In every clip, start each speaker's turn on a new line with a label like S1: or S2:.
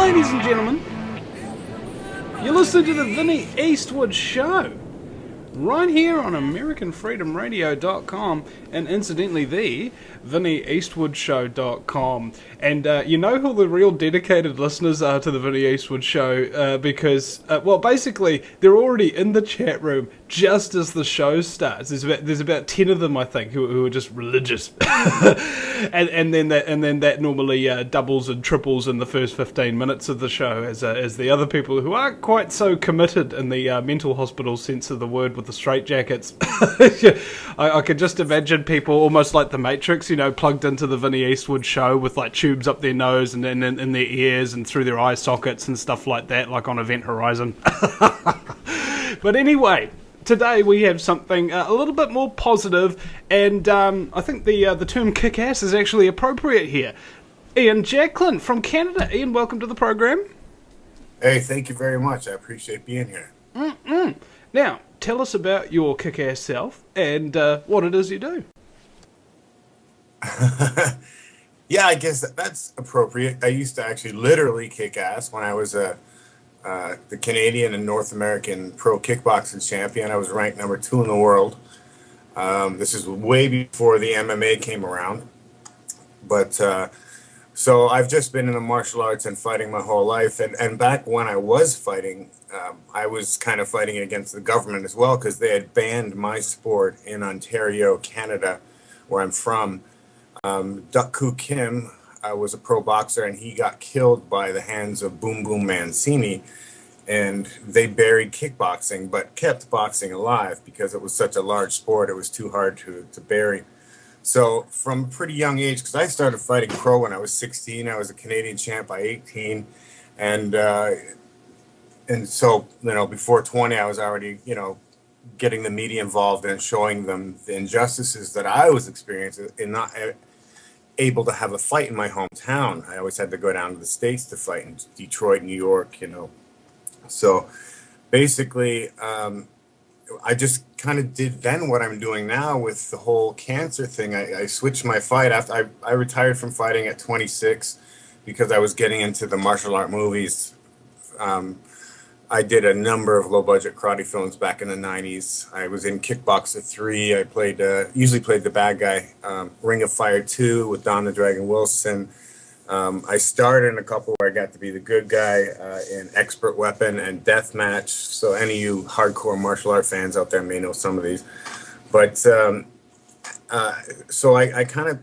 S1: ladies and gentlemen. You're listening to the Vinny Eastwood Show, right here on AmericanFreedomRadio.com, and incidentally the VinnyEastwoodShow.com. And you know who the real dedicated listeners are to the Vinny Eastwood Show, because, well, basically, they're already in the chat room just as the show starts. There's about 10 of them, I think, who are just religious. and then that normally doubles and triples in the first 15 minutes of the show as the other people who aren't quite so committed in the mental hospital sense of the word with the straitjackets. I could just imagine people almost like the Matrix, you know, plugged into the Vinny Eastwood Show with like tubes up their nose and in their ears and through their eye sockets and stuff like that, like on Event Horizon. But anyway, today we have something a little bit more positive, and I think the term kick-ass is actually appropriate here. Ian Jacklin from Canada. Ian, welcome to the program.
S2: Hey, thank you very much. I appreciate being here.
S1: Now, tell us about your kick-ass self and what it is you do.
S2: Yeah, I guess that's appropriate. I used to actually literally kick ass when I was the Canadian and North American pro kickboxing champion. I was ranked number 2 in the world. This is way before the MMA came around. But so I've just been in the martial arts and fighting my whole life. And back when I was fighting, I was kind of fighting against the government as well, because they had banned my sport in Ontario, Canada, where I'm from. Duck Koo Kim was a pro boxer, and he got killed by the hands of Boom Boom Mancini, and they buried kickboxing but kept boxing alive because it was such a large sport. It was too hard to bury. So from a pretty young age, because I started fighting pro when I was 16, I was a Canadian champ by 18, and so, you know, before 20, I was already, you know, getting the media involved and showing them the injustices that I was experiencing in not able to have a fight in my hometown. I always had to go down to the States to fight in Detroit, New York, you know. So basically, I just kind of did then what I'm doing now with the whole cancer thing. I switched my fight after I retired from fighting at 26 because I was getting into the martial art movies. I did a number of low-budget karate films back in the 90s. I was in Kickboxer 3. I usually played the bad guy. Ring of Fire 2 with Don the Dragon Wilson. I starred in a couple where I got to be the good guy in Expert Weapon and Deathmatch. So any of you hardcore martial art fans out there may know some of these. But so I kind of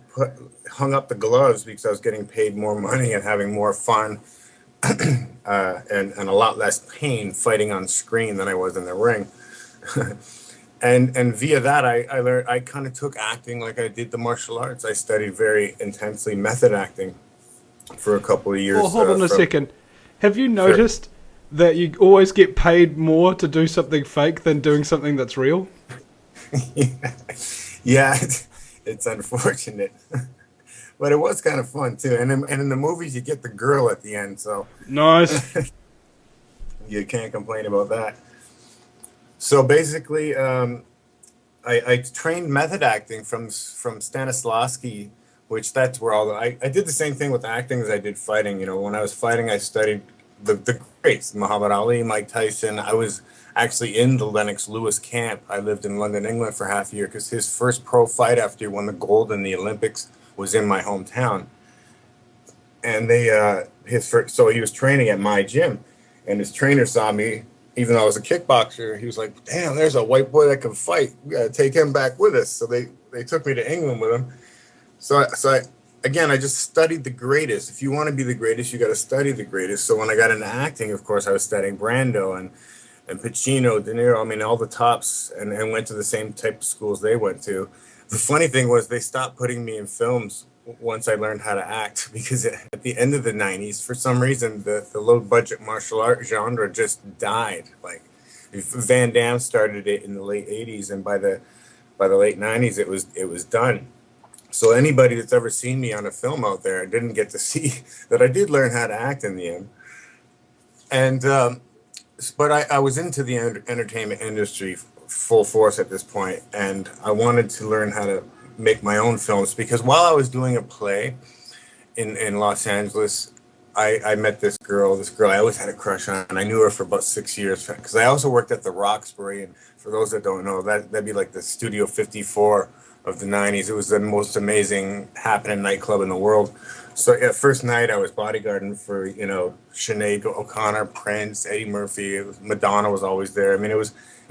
S2: hung up the gloves because I was getting paid more money and having more fun. And a lot less pain fighting on screen than I was in the ring. and via that, I learned, I kind of took acting like I did the martial arts. I studied very intensely method acting for a couple of years.
S1: Well, hold on a second. Have you noticed that you always get paid more to do something fake than doing something that's real?
S2: Yeah, it's unfortunate. But it was kind of fun, too. And in the movies, you get the girl at the end, so... Nice. You can't complain about that. So basically, I trained method acting from Stanislavski, which that's where all I did the same thing with acting as I did fighting. You know, when I was fighting, I studied the greats, Muhammad Ali, Mike Tyson. I was actually in the Lennox Lewis camp. I lived in London, England for half a year because his first pro fight after he won the gold in the Olympics was in my hometown, and so he was training at my gym, and his trainer saw me, even though I was a kickboxer. He was like, "Damn, there's a white boy that can fight. We gotta take him back with us." So they took me to England with him. So I just studied the greatest. If you want to be the greatest, you got to study the greatest. So when I got into acting, of course, I was studying Brando and Pacino, De Niro. I mean, all the tops, and went to the same type of schools they went to. The funny thing was they stopped putting me in films once I learned how to act, because at the end of the 90s, for some reason, the low-budget martial art genre just died. Like, Van Damme started it in the late 80s, and by the late 90s, it was done. So anybody that's ever seen me on a film out there didn't get to see that I did learn how to act in the end. And but I was into the entertainment industry full force at this point, and I wanted to learn how to make my own films, because while I was doing a play in Los Angeles, I met this girl I always had a crush on, and I knew her for about 6 years because I also worked at the Roxbury, and for those that don't know, that'd be like the Studio 54 of the 90s. It was the most amazing happening nightclub in the world. So yeah, first night I was bodyguarding for, you know, Sinead O'Connor, Prince, Eddie Murphy, Madonna was always there. I mean, it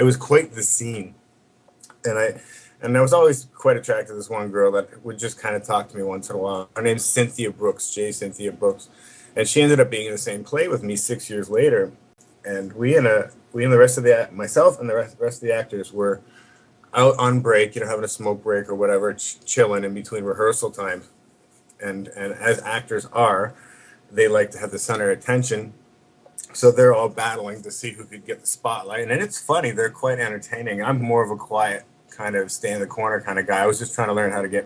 S2: was quite the scene. And I was always quite attracted to this one girl that would just kind of talk to me once in a while. Her name's Cynthia Brooks, J. Cynthia Brooks, and she ended up being in the same play with me 6 years later. And we and the rest of the myself and the rest of the actors were out on break, you know, having a smoke break or whatever, chilling in between rehearsal times. And as actors are, they like to have the center of attention. So they're all battling to see who could get the spotlight. And it's funny, they're quite entertaining. I'm more of a quiet kind of stay in the corner kind of guy. I was just trying to learn how to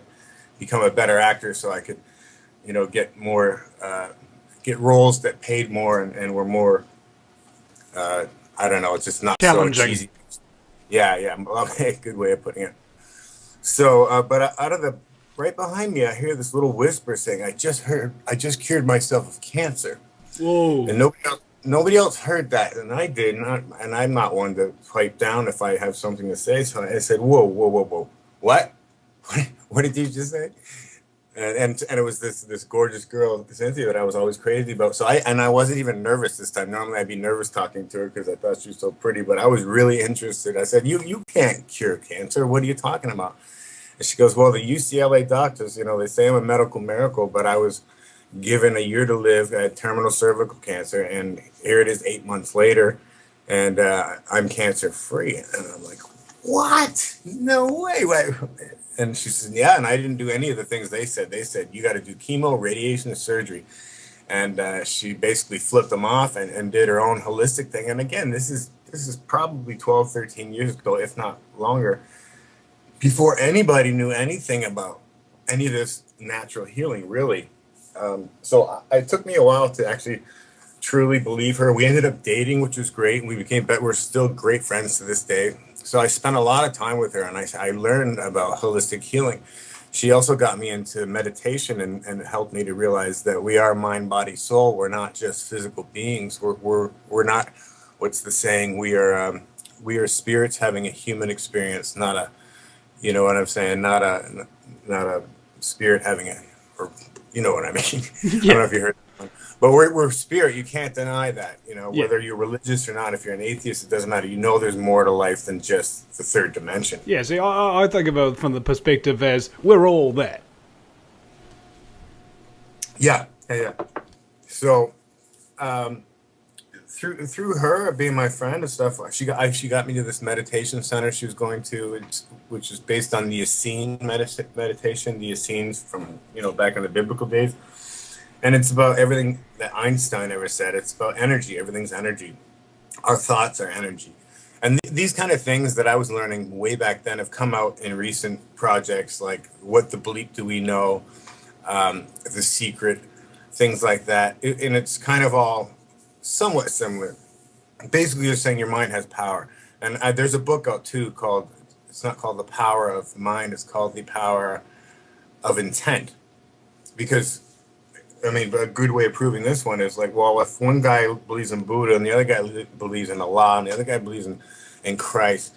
S2: become a better actor so I could, you know, get more, get roles that paid more and were more, I don't know, it's just not
S1: challenging.
S2: So cheesy. Yeah, okay, good way of putting it. So, but out of the, right behind me, I hear this little whisper saying, I just cured myself of cancer.
S1: Whoa.
S2: And nobody else heard that, and I did, and I'm not one to pipe down if I have something to say. So I said, "Whoa, what? What did you just say?" And it was this gorgeous girl, Cynthia, that I was always crazy about. So I wasn't even nervous this time. Normally I'd be nervous talking to her because I thought she was so pretty, but I was really interested. I said, "You can't cure cancer. What are you talking about?" And she goes, "Well, the UCLA doctors, you know, they say I'm a medical miracle, but I was given a year to live, I had terminal cervical cancer, and here it is 8 months later, and I'm cancer free." And I'm like, "What? No way!" And she says, "Yeah," and I didn't do any of the things they said. They said you got to do chemo, radiation, and surgery. And she basically flipped them off and did her own holistic thing. And again, this is probably 12, 13 years ago, if not longer, before anybody knew anything about any of this natural healing, really. So it took me a while to actually truly believe her. We ended up dating, which was great. And we're still great friends to this day. So I spent a lot of time with her, and I learned about holistic healing. She also got me into meditation and helped me to realize that we are mind, body, soul. We're not just physical beings. We're not, what's the saying? We are spirits having a human experience, not a, you know what I'm saying? Not a spirit having a, or you know what I mean?
S1: Yeah.
S2: I don't know if you heard that one. But we're spirit. You can't deny that. You know,
S1: Yeah.
S2: whether you're religious or not, if you're an atheist, it doesn't matter. You know there's more to life than just the third dimension.
S1: Yeah, see, I think about it from the perspective as we're all that.
S2: Yeah. So, through her being my friend and stuff, she got me to this meditation center she was going to, which is based on the Essene meditation, the Essenes from, you know, back in the biblical days, and it's about everything that Einstein ever said. It's about energy. Everything's energy. Our thoughts are energy, and these kind of things that I was learning way back then have come out in recent projects like What the Bleep Do We Know, The Secret, things like that, and it's kind of all somewhat similar. Basically, you're saying your mind has power. And there's a book out too called, it's not called The Power of Mind, it's called The Power of Intent. Because, I mean, a good way of proving this one is like, well, if one guy believes in Buddha and the other guy believes in Allah and the other guy believes in Christ,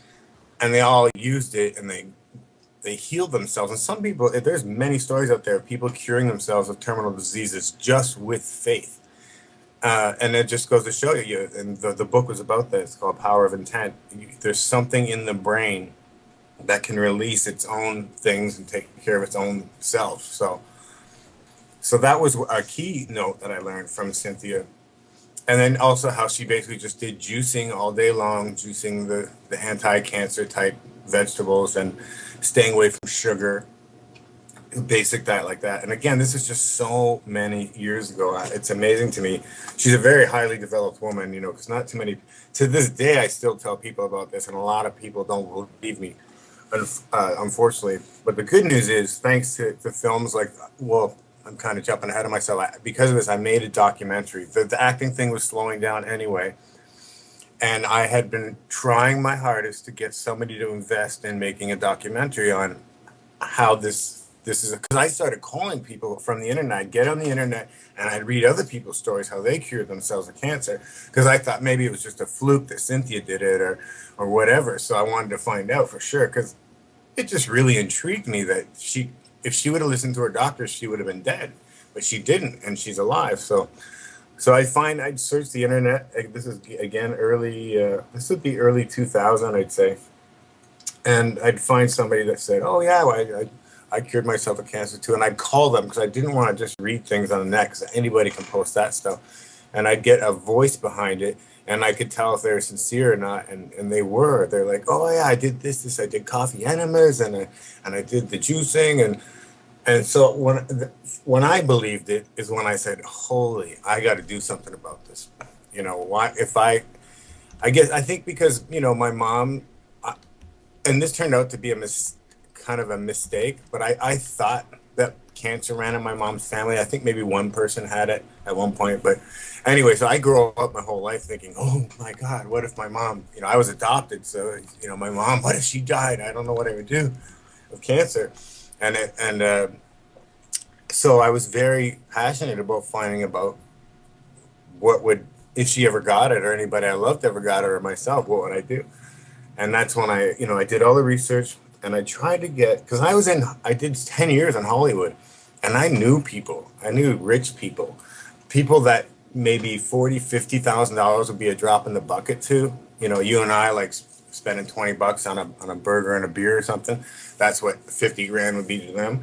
S2: and they all used it and they healed themselves. And some people, there's many stories out there of people curing themselves of terminal diseases just with faith. And it just goes to show you, and the book was about that. It's called Power of Intent. There's something in the brain that can release its own things and take care of its own self. So that was a key note that I learned from Cynthia. And then also how she basically just did juicing all day long, juicing the anti-cancer type vegetables and staying away from sugar. Basic diet like that. And again, this is just so many years ago. It's amazing to me. She's a very highly developed woman, you know, because not too many, to this day, I still tell people about this, and a lot of people don't believe me, unfortunately. But the good news is, thanks to films like, well, I'm kind of jumping ahead of myself. Because of this, I made a documentary. The acting thing was slowing down anyway. And I had been trying my hardest to get somebody to invest in making a documentary on how this this is because I started calling people from the internet. I'd get on the internet and I'd read other people's stories, how they cured themselves of cancer, because I thought maybe it was just a fluke that Cynthia did it or whatever. So I wanted to find out for sure, because it just really intrigued me that if she would have listened to her doctors, she would have been dead, but she didn't, and she's alive. So I'd search the internet. This is again this would be early 2000, I'd say, and I'd find somebody that said, "Oh yeah, well, I cured myself of cancer too," and I'd call them because I didn't want to just read things on the net, because anybody can post that stuff, and I'd get a voice behind it, and I could tell if they were sincere or not, and they were. They're like, "Oh yeah, I did this, I did coffee enemas, and I did the juicing, and so when I believed it is when I said, "Holy, I got to do something about this." You know, why? If I guess I think because my mom, and this turned out to be kind of a mistake, but I thought that cancer ran in my mom's family. I think maybe one person had it at one point, but anyway, so I grew up my whole life thinking, "Oh my God, what if my mom?" I was adopted, so my mom. What if she died? I don't know what I would do of cancer. So I was very passionate about finding about if she ever got it, or anybody I loved ever got it, or myself, what would I do? And that's when I did all the research, and I tried to because I did 10 years in Hollywood, and I knew people. I knew rich people that maybe $40,000-$50,000 would be a drop in the bucket to. You and I, like spending $20 on a burger and a beer or something. That's what 50 grand would be to them.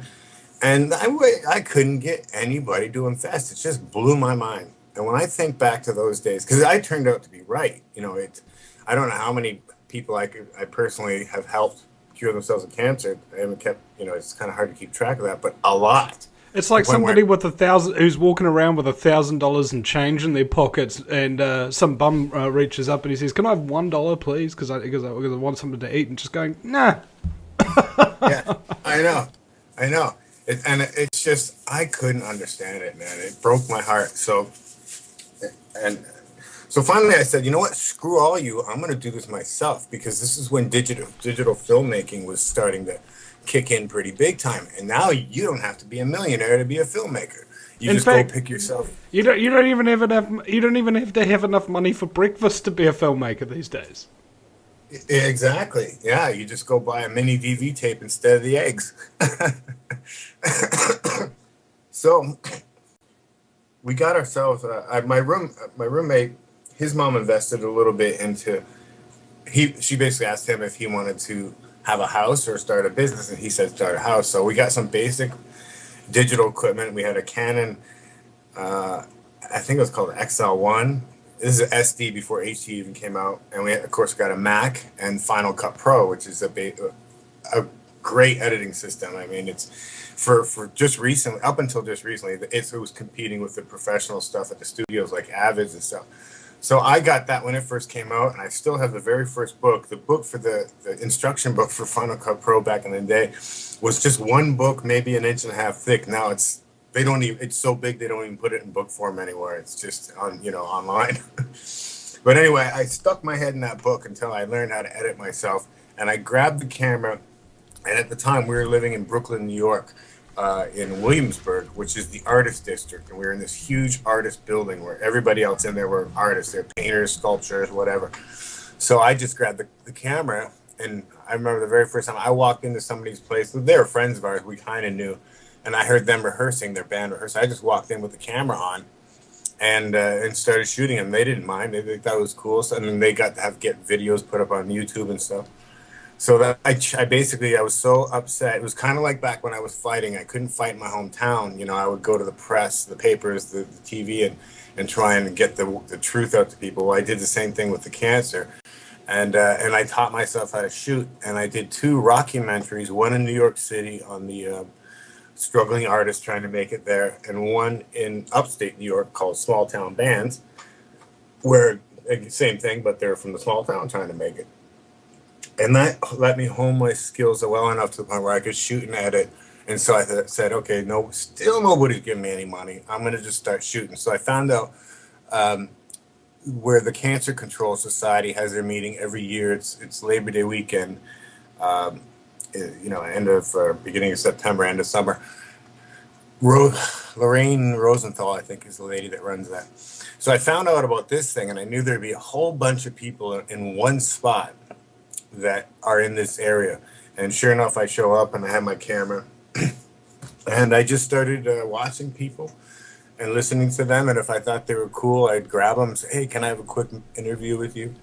S2: And I couldn't get anybody to invest. It just blew my mind. And when I think back to those days, because I turned out to be right, I don't know how many people I personally have helped cure themselves of cancer. I haven't kept, it's kind of hard to keep track of that, but a lot.
S1: It's like somebody with who's walking around with $1,000 in change in their pockets, and some bum reaches up and he says, "Can I have $1, please? Because I want something to eat," and just going, "Nah."
S2: Yeah, I know. It's just, I couldn't understand it, man. It broke my heart. So finally I said, you know what? Screw all you. I'm going to do this myself, because this is when digital filmmaking was starting to kick in pretty big time. And now you don't have to be a millionaire to be a filmmaker. You just go pick yourself.
S1: You don't even have to have enough money for breakfast to be a filmmaker these days.
S2: Exactly. Yeah, you just go buy a mini DV tape instead of the eggs. So we got ourselves my roommate. His mom invested a little bit into. She basically asked him if he wanted to have a house or start a business, and he said start a house. So we got some basic digital equipment. We had a Canon. I think it was called XL1. This is an SD before HD even came out, and we of course got a Mac and Final Cut Pro, which is a great editing system. I mean, it's for just recently, up until just recently, it was competing with the professional stuff at the studios like Avids and stuff. So I got that when it first came out, and I still have the very first book. The book for the instruction book for Final Cut Pro back in the day was just one book, maybe an inch and a half thick. Now it's so big they don't even put it in book form anywhere. It's just online. But anyway, I stuck my head in that book until I learned how to edit myself, and I grabbed the camera. And at the time, we were living in Brooklyn, New York, in Williamsburg, which is the artist district, and we were in this huge artist building where everybody else in there were artists. They're painters, sculptors, whatever. So I just grabbed the camera, and I remember the very first time I walked into somebody's place. They were friends of ours, we kind of knew, and I heard them rehearsing, their band rehearsing. I just walked in with the camera on and started shooting them. They didn't mind. They thought it was cool. So, and then they got to get videos put up on YouTube and stuff. So that I was so upset. It was kind of like back when I was fighting. I couldn't fight in my hometown. I would go to the press, the papers, the TV, and try and get the truth out to people. Well, I did the same thing with the cancer. And I taught myself how to shoot. And I did 2 rockumentaries, one in New York City on the struggling artists trying to make it there, and one in upstate New York called Small Town Bands, where same thing, but they're from the small town trying to make it. And that let me hone my skills well enough to the point where I could shoot and edit. And so I said, okay, still nobody's giving me any money. I'm going to just start shooting. So I found out where the Cancer Control Society has their meeting every year. It's Labor Day weekend. beginning of September, end of summer. Lorraine Rosenthal, I think, is the lady that runs that. So I found out about this thing, and I knew there'd be a whole bunch of people in one spot that are in this area. And sure enough, I show up and I have my camera, and I just started watching people and listening to them. And if I thought they were cool, I'd grab them and say, "Hey, can I have a quick interview with you?"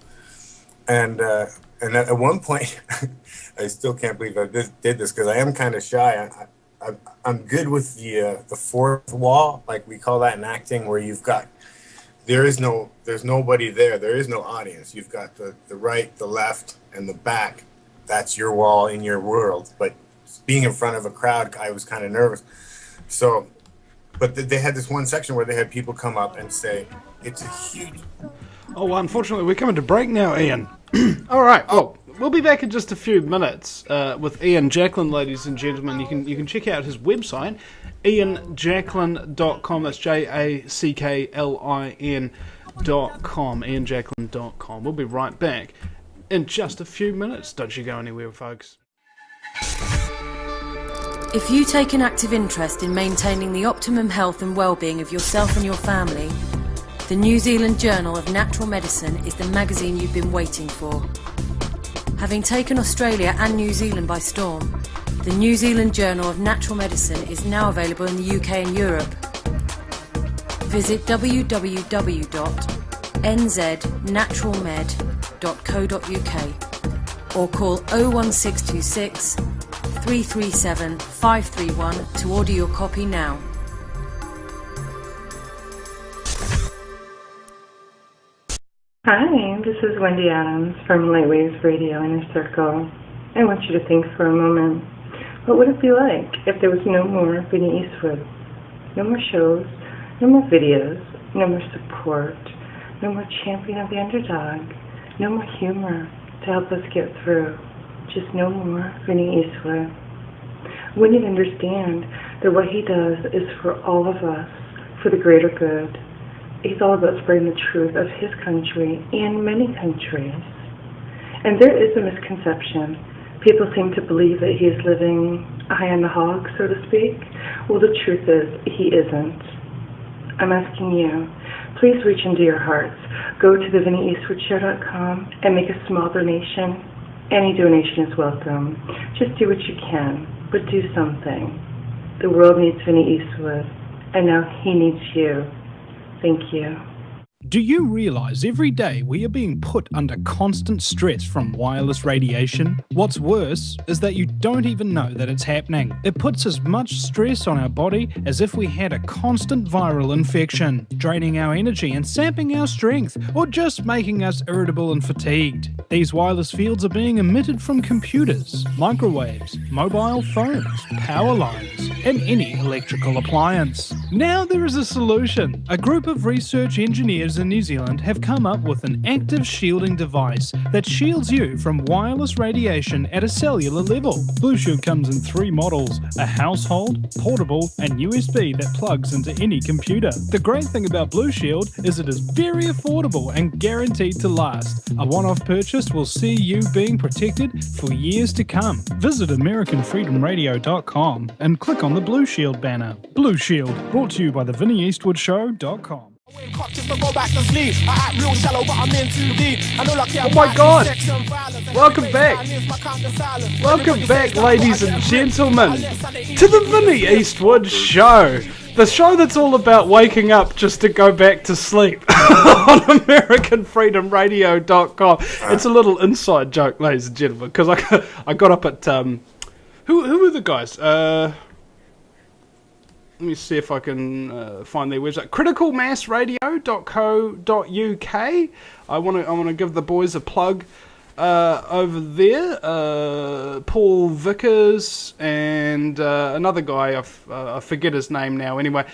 S2: And at one point, I still can't believe I did this because I am kind of shy. I'm good with the fourth wall, like we call that in acting, where there's nobody there. There is no audience. You've got the right, the left, and the back. That's your wall in your world. But being in front of a crowd, I was kind of nervous. So, but they had this one section where they had people come up and say, "It's a huge..."
S1: Oh, well, unfortunately, we're coming to break now, Ian. All right. Well, we'll be back in just a few minutes with Ian Jacklin, ladies and gentlemen. You can check out his website, ianjacklin.com. That's JACKLIN.com. ianjacklin.com. We'll be right back in just a few minutes. Don't you go anywhere, folks.
S3: If you take an active interest in maintaining the optimum health and well-being of yourself and your family, the New Zealand Journal of Natural Medicine is the magazine you've been waiting for. Having taken Australia and New Zealand by storm, the New Zealand Journal of Natural Medicine is now available in the UK and Europe. Visit www.nznaturalmed.co.uk or call 01626 337 531 to order your copy now.
S4: Hi, this is Wendy Adams from Lightwaves Radio Inner Circle. I want you to think for a moment. What would it be like if there was no more Vinnie Eastwood? No more shows, no more videos, no more support, no more champion of the underdog, no more humor to help us get through. Just no more Vinnie Eastwood. We need to understand that what he does is for all of us, for the greater good. He's all about spreading the truth of his country and many countries. And there is a misconception. People seem to believe that he is living high on the hog, so to speak. Well, the truth is, he isn't. I'm asking you, please reach into your hearts. Go to thevinnieeastwoodshow.com and make a small donation. Any donation is welcome. Just do what you can, but do something. The world needs Vinnie Eastwood, and now he needs you. Thank you.
S5: Do you realise every day we are being put under constant stress from wireless radiation? What's worse is that you don't even know that it's happening. It puts as much stress on our body as if we had a constant viral infection, draining our energy and sapping our strength, or just making us irritable and fatigued. These wireless fields are being emitted from computers, microwaves, mobile phones, power lines, and any electrical appliance. Now there is a solution. A group of research engineers in New Zealand have come up with an active shielding device that shields you from wireless radiation at a cellular level. Blue Shield comes in 3 models, a household, portable, and USB that plugs into any computer. The great thing about Blue Shield is it is very affordable and guaranteed to last. A one-off purchase will see you being protected for years to come. Visit AmericanFreedomRadio.com and click on the Blue Shield banner. Blue Shield, brought to you by theVinnieEastwoodShow.com.
S1: Oh my god! Welcome back! Welcome back, ladies and gentlemen, to the Vinnie Eastwood Show! The show that's all about waking up just to go back to sleep on AmericanFreedomRadio.com. It's a little inside joke, ladies and gentlemen, because I got up at... Who were the guys? Let me see if I can find their website. criticalmassradio.co.uk. I want to give the boys a plug over there. Paul Vickers and another guy, I forget his name now. Anyway,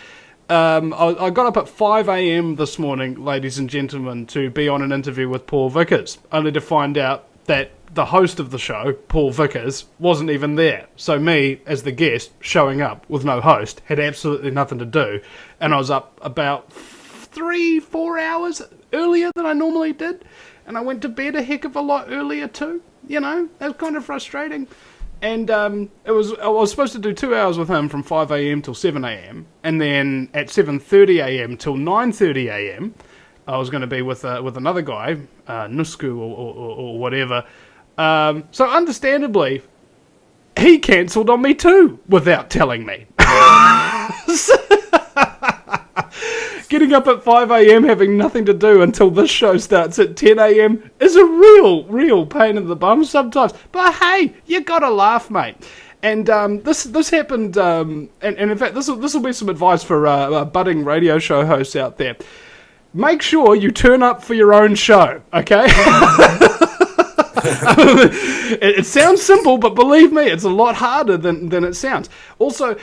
S1: I got up at 5 a.m. this morning, ladies and gentlemen, to be on an interview with Paul Vickers, only to find out that the host of the show, Paul Vickers, wasn't even there. So me, as the guest, showing up with no host, had absolutely nothing to do. And I was up about 3-4 hours earlier than I normally did. And I went to bed a heck of a lot earlier too. You know, it was kind of frustrating. And I was supposed to do 2 hours with him from 5 a.m. till 7 a.m. And then at 7:30 a.m. till 9:30 a.m. I was going to be with another guy, Nusku or whatever. So understandably, he cancelled on me too without telling me. Getting up at 5 a.m. having nothing to do until this show starts at 10 a.m. is a real pain in the bum sometimes. But hey, you gotta laugh, mate. And this happened, and in fact, this will be some advice for budding radio show hosts out there. Make sure you turn up for your own show, okay? It sounds simple, but believe me, it's a lot harder than it sounds. Also,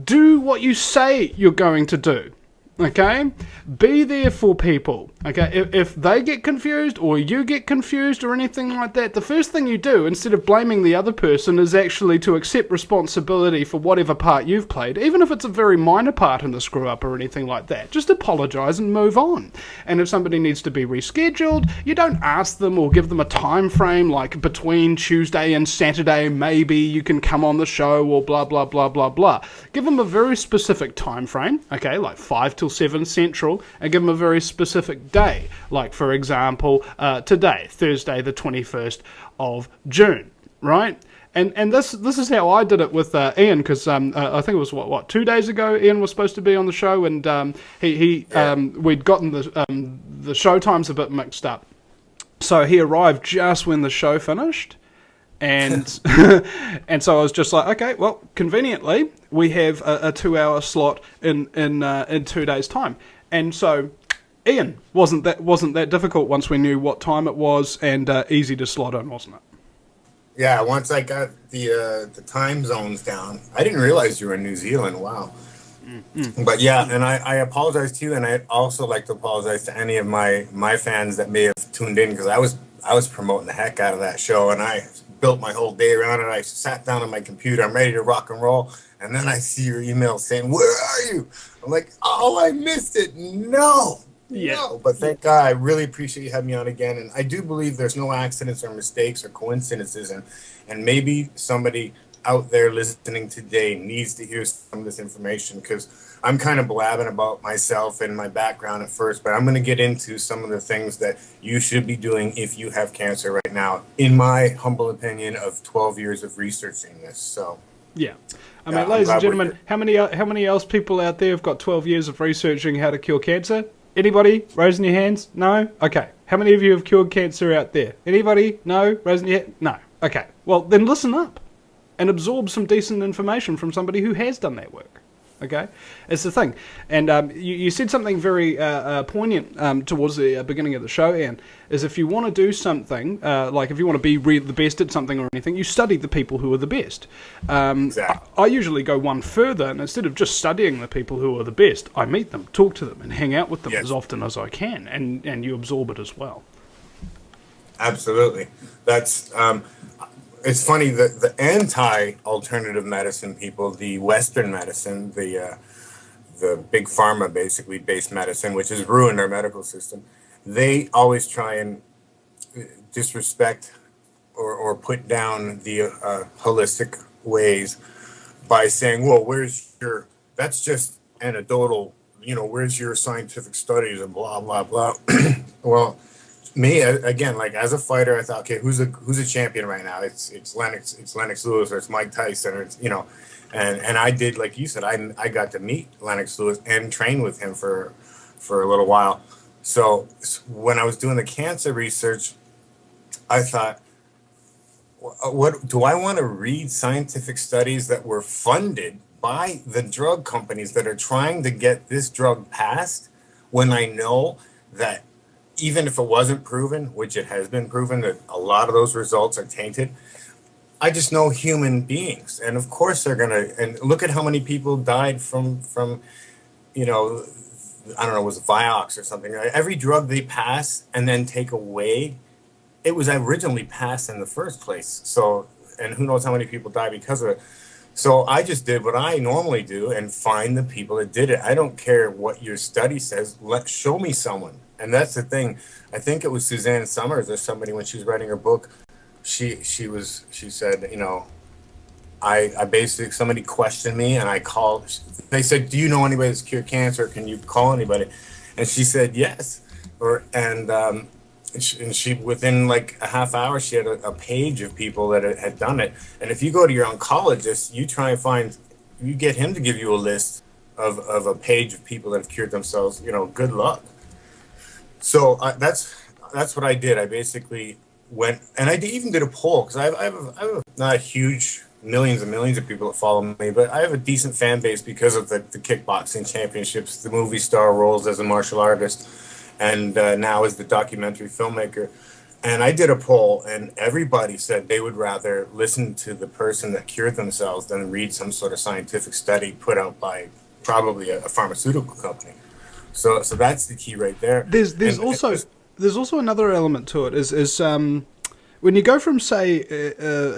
S1: do what you say you're going to do. Okay? Be there for people. Okay? If they get confused or you get confused or anything like that, the first thing you do, instead of blaming the other person, is actually to accept responsibility for whatever part you've played, even if it's a very minor part in the screw-up or anything like that. Just apologise and move on. And if somebody needs to be rescheduled, you don't ask them or give them a time frame, like between Tuesday and Saturday, maybe you can come on the show or blah, blah, blah, blah, blah. Give them a very specific time frame, okay, like 5 till 7 Central, and give them a very specific day, like for example today, Thursday the 21st of June, right? And this is how I did it with Ian, because I think it was what 2 days ago Ian was supposed to be on the show, and we'd gotten the show times a bit mixed up, so he arrived just when the show finished. And and so I was just like, okay, well, conveniently we have a 2 hour slot in 2 days' time, and so Ian wasn't that difficult once we knew what time it was, and easy to slot in, wasn't it?
S2: Yeah, once I got the time zones down, I didn't realize you were in New Zealand. Wow. Mm-hmm. But yeah, and I apologize to you, and I'd also like to apologize to any of my fans that may have tuned in, because I was promoting the heck out of that show, and I built my whole day around it. I sat down on my computer, I'm ready to rock and roll, and then I see your email saying, "Where are you?" I'm like, "Oh, I missed it." No. But thank God, I really appreciate you having me on again, and I do believe there's no accidents or mistakes or coincidences, and maybe somebody out there listening today needs to hear some of this information, because I'm kind of blabbing about myself and my background at first, but I'm going to get into some of the things that you should be doing if you have cancer right now, in my humble opinion of 12 years of researching this. So
S1: yeah, I mean, ladies and gentlemen, how many else people out there have got 12 years of researching how to cure cancer? Anybody raising your hands? No? Okay. How many of you have cured cancer out there? Anybody? No? Raising your hand? No. Okay. Well, then listen up and absorb some decent information from somebody who has done that work. Okay, it's the thing. And you said something very poignant towards the beginning of the show, Ian, is if you want to do something, like if you want to be the best at something or anything, you study the people who are the best.
S2: Exactly.
S1: I usually go one further, and instead of just studying the people who are the best, I meet them, talk to them, and hang out with them as often as I can, and you absorb it as well.
S2: Absolutely. That's... it's funny that the anti-alternative medicine people, the Western medicine, the big pharma basically based medicine, which has ruined our medical system, they always try and disrespect or put down the holistic ways by saying, well, that's just anecdotal, where's your scientific studies and blah, blah, blah. Well, me again, like as a fighter, I thought, okay, who's a champion right now? It's Lennox Lewis, or it's Mike Tyson, or it's and I did, like you said, I got to meet Lennox Lewis and train with him for a little while. So when I was doing the cancer research, I thought, what do I want to read scientific studies that were funded by the drug companies that are trying to get this drug passed, when I know that even if it wasn't proven, which it has been proven that a lot of those results are tainted, I just know human beings. And of course they're going to, and look at how many people died from I don't know, it was Vioxx or something. Every drug they pass and then take away, it was originally passed in the first place. So, and who knows how many people die because of it. So I just did what I normally do and find the people that did it. I don't care what your study says. Show me someone. And that's the thing. I think it was Suzanne Summers or somebody, when she was writing her book, she said, I basically, somebody questioned me, and I called. They said, "Do you know anybody that's cured cancer? Can you call anybody?" And she said yes. And she within like a half hour, she had a page of people that had done it. And if you go to your oncologist, you try and find, you get him to give you a list of a page of people that have cured themselves. You know, good luck. So that's what I did. I basically went, and even did a poll, because I have not a huge millions and millions of people that follow me, but I have a decent fan base because of the kickboxing championships, the movie star roles as a martial artist, and now as the documentary filmmaker. And I did a poll, and everybody said they would rather listen to the person that cured themselves than read some sort of scientific study put out by probably a pharmaceutical company. So that's the key right there.
S1: There's also another element to it is when you go from, say,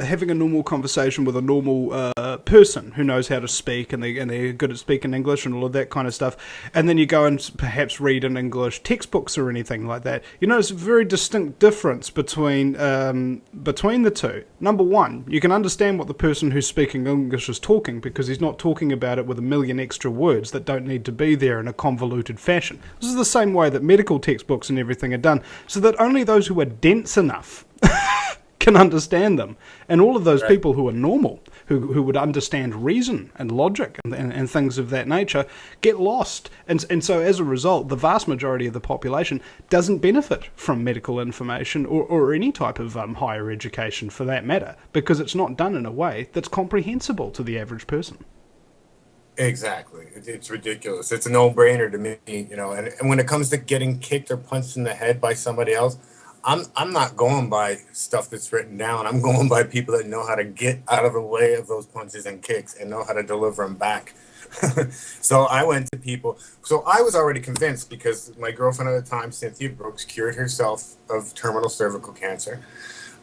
S1: having a normal conversation with a normal person who knows how to speak and they're good at speaking English and all of that kind of stuff, and then you go and perhaps read in English textbooks or anything like that, you notice a very distinct difference between the two. Number one, you can understand what the person who's speaking English is talking, because he's not talking about it with a million extra words that don't need to be there in a convoluted fashion. This is the same way that medical textbooks and everything are done, so that only those who are dense enough can understand them, and all of those people who are normal, who would understand reason and logic and things of that nature, get lost. And so as a result, the vast majority of the population doesn't benefit from medical information or any type of higher education for that matter, because it's not done in a way that's comprehensible to the average person.
S2: Exactly. It's ridiculous. It's a no-brainer to me, you know, and when it comes to getting kicked or punched in the head by somebody else, I'm not going by stuff that's written down. I'm going by people that know how to get out of the way of those punches and kicks and know how to deliver them back. So I went to people. So I was already convinced, because my girlfriend at the time, Cynthia Brooks, cured herself of terminal cervical cancer.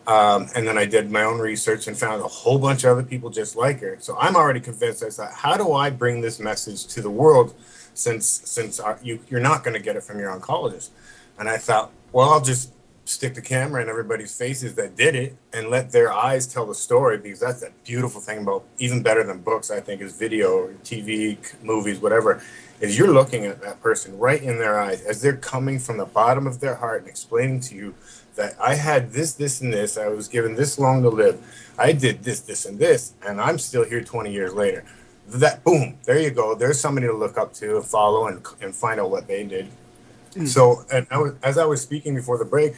S2: And then I did my own research and found a whole bunch of other people just like her. So I'm already convinced. I thought, how do I bring this message to the world, since you're not going to get it from your oncologist? And I thought, well, I'll just stick the camera in everybody's faces that did it and let their eyes tell the story, because that's the beautiful thing about, even better than books, I think, is video or TV, movies, whatever, is you're looking at that person right in their eyes as they're coming from the bottom of their heart and explaining to you that I had this, and this, I was given this long to live, I did this, and this, and I'm still here 20 years later. That, boom, there you go. There's somebody to look up to and follow and find out what they did. So, and as I was speaking before the break,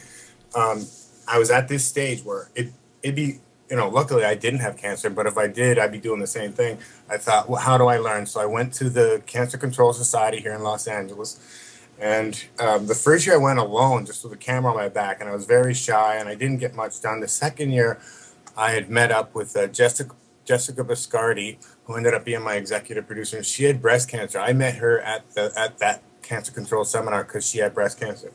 S2: I was at this stage where it'd be, you know, luckily I didn't have cancer, but if I did, I'd be doing the same thing. I thought, well, how do I learn? So I went to the Cancer Control Society here in Los Angeles. And the first year I went alone, just with a camera on my back, and I was very shy and I didn't get much done. The second year, I had met up with Jessica Biscardi, who ended up being my executive producer. And she had breast cancer. I met her at that cancer control seminar because she had breast cancer.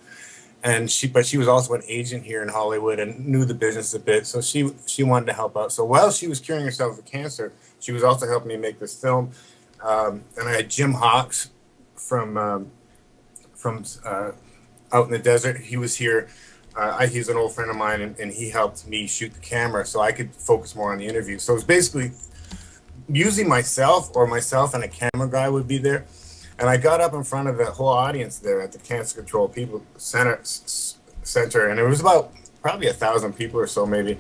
S2: And she was also an agent here in Hollywood and knew the business a bit, so she wanted to help out. So while she was curing herself of cancer, she was also helping me make this film. And I had Jim Hawks from out in the desert. He was here. He's an old friend of mine, and he helped me shoot the camera so I could focus more on the interview. So it was basically using myself and a camera guy would be there. And I got up in front of the whole audience there at the Cancer Control People Center, and it was about probably 1,000 people or so, maybe.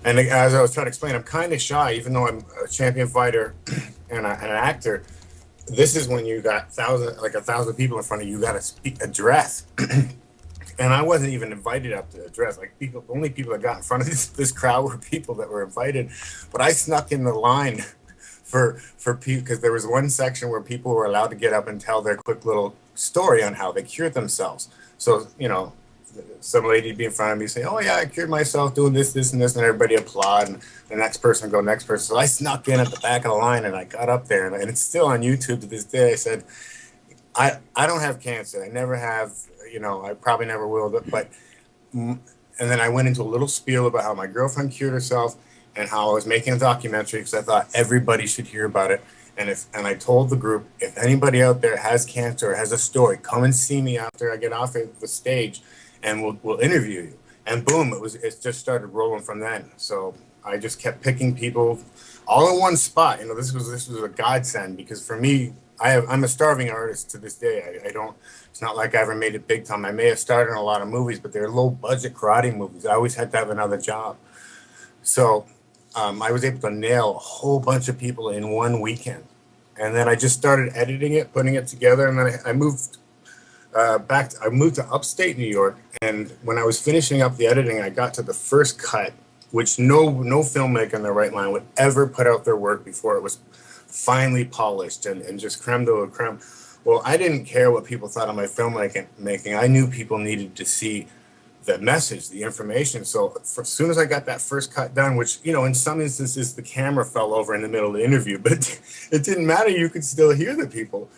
S2: And as I was trying to explain, I'm kind of shy, even though I'm a champion fighter and an actor. This is when you got 1,000 people in front of you. You got to address, and I wasn't even invited up to address. Like, the only people that got in front of this crowd were people that were invited. But I snuck in the line for people, because there was one section where people were allowed to get up and tell their quick little story on how they cured themselves. So, you know, some lady would be in front of me saying, oh yeah, I cured myself doing this, and this, and everybody applaud, and the next person go, next person. So I snuck in at the back of the line, and I got up there, and it's still on YouTube to this day. I said, I don't have cancer. I never have, you know, I probably never will, but and then I went into a little spiel about how my girlfriend cured herself, and how I was making a documentary because I thought everybody should hear about it. And I told the group, if anybody out there has cancer or has a story, come and see me after I get off the stage, and we'll interview you. And boom, it just started rolling from then. So I just kept picking people all in one spot. You know, this was a godsend, because for me, I'm a starving artist to this day. I don't. It's not like I ever made it big time. I may have starred in a lot of movies, but they're low budget karate movies. I always had to have another job. So I was able to nail a whole bunch of people in one weekend. And then I just started editing it, putting it together. And then I moved I moved to upstate New York. And when I was finishing up the editing, I got to the first cut, which no filmmaker in their right mind would ever put out their work before it was finely polished and just creme de la creme. Well, I didn't care what people thought of my filmmaking. I knew people needed to see the message, the information. So as soon as I got that first cut done, which, you know, in some instances the camera fell over in the middle of the interview, but it didn't matter. You could still hear the people.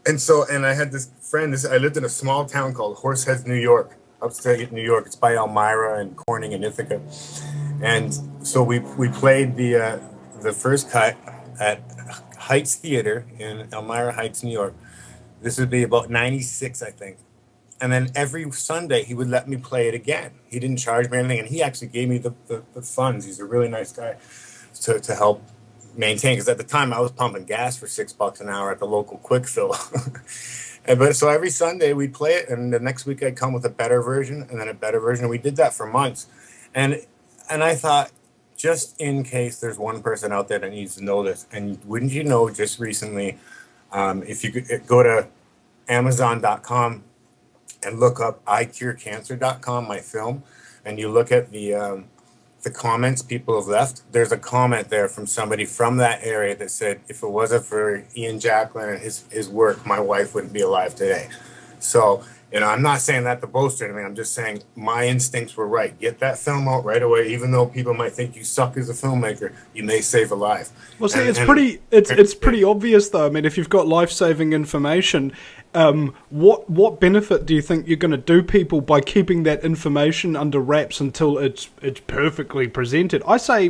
S2: And I had this friend, I lived in a small town called Horseheads, New York, upstate New York. It's by Elmira and Corning and Ithaca. And so we played the first cut at Heights Theater in Elmira Heights, New York. This would be about 96, I think. And then every Sunday he would let me play it again. He didn't charge me anything, and he actually gave me the funds. He's a really nice guy to help maintain, because at the time I was pumping gas for $6 an hour at the local quick fill. But so every Sunday we'd play it, and the next week I'd come with a better version, and then a better version. And we did that for months. And I thought, just in case there's one person out there that needs to know this, and wouldn't you know, just recently, if you could go to Amazon.com and look up icurecancer.com, my film, and you look at the comments people have left, there's a comment there from somebody from that area that said, if it wasn't for Ian Jacklin and his work, my wife wouldn't be alive today. So, you know, I'm not saying that to boast or anything. I'm just saying my instincts were right. Get that film out right away. Even though people might think you suck as a filmmaker, you may save a life.
S1: Well, see, it's pretty obvious, though. I mean, if you've got life-saving information, what benefit do you think you're going to do people by keeping that information under wraps until it's perfectly presented? I say,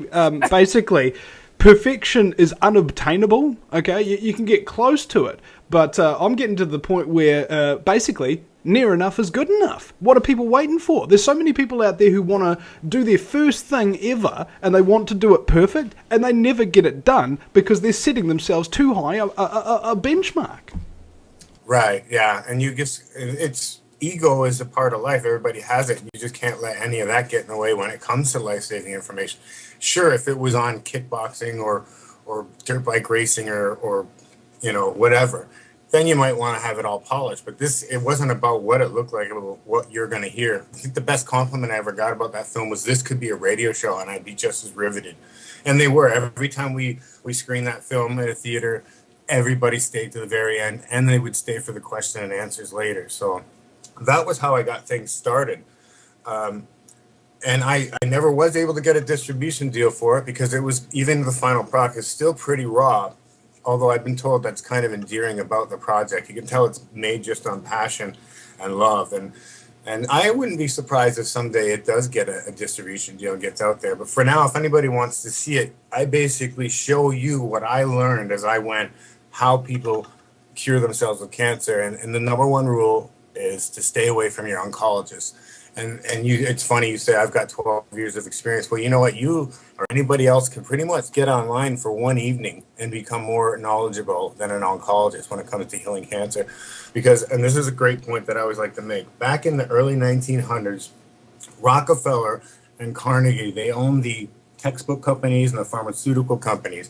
S1: basically, perfection is unobtainable. Okay, you can get close to it, but I'm getting to the point where basically near enough is good enough. What are people waiting for? There's so many people out there who want to do their first thing ever, and they want to do it perfect, and they never get it done because they're setting themselves too high a benchmark.
S2: Right, yeah. And it's ego is a part of life. Everybody has it. You just can't let any of that get in the way when it comes to life-saving information. Sure, if it was on kickboxing or dirt bike racing or you know, whatever, then you might want to have it all polished. But it wasn't about what it looked like, about what you're going to hear. I think the best compliment I ever got about that film was, this could be a radio show and I'd be just as riveted. And they were. Every time we screened that film at a theater, everybody stayed to the very end, and they would stay for the question and answers later. So that was how I got things started. And I never was able to get a distribution deal for it, because it was, even the final product is still pretty raw. Although I've been told that's kind of endearing about the project. You can tell it's made just on passion and love. And I wouldn't be surprised if someday it does get a distribution deal and gets out there. But for now, if anybody wants to see it, I basically show you what I learned as I went, how people cure themselves with cancer. And the number one rule is to stay away from your oncologist. And it's funny you say I've got 12 years of experience. Well, you know what? You or anybody else can pretty much get online for one evening and become more knowledgeable than an oncologist when it comes to healing cancer. Because, and this is a great point that I always like to make, back in the early 1900s, Rockefeller and Carnegie, they owned the textbook companies and the pharmaceutical companies.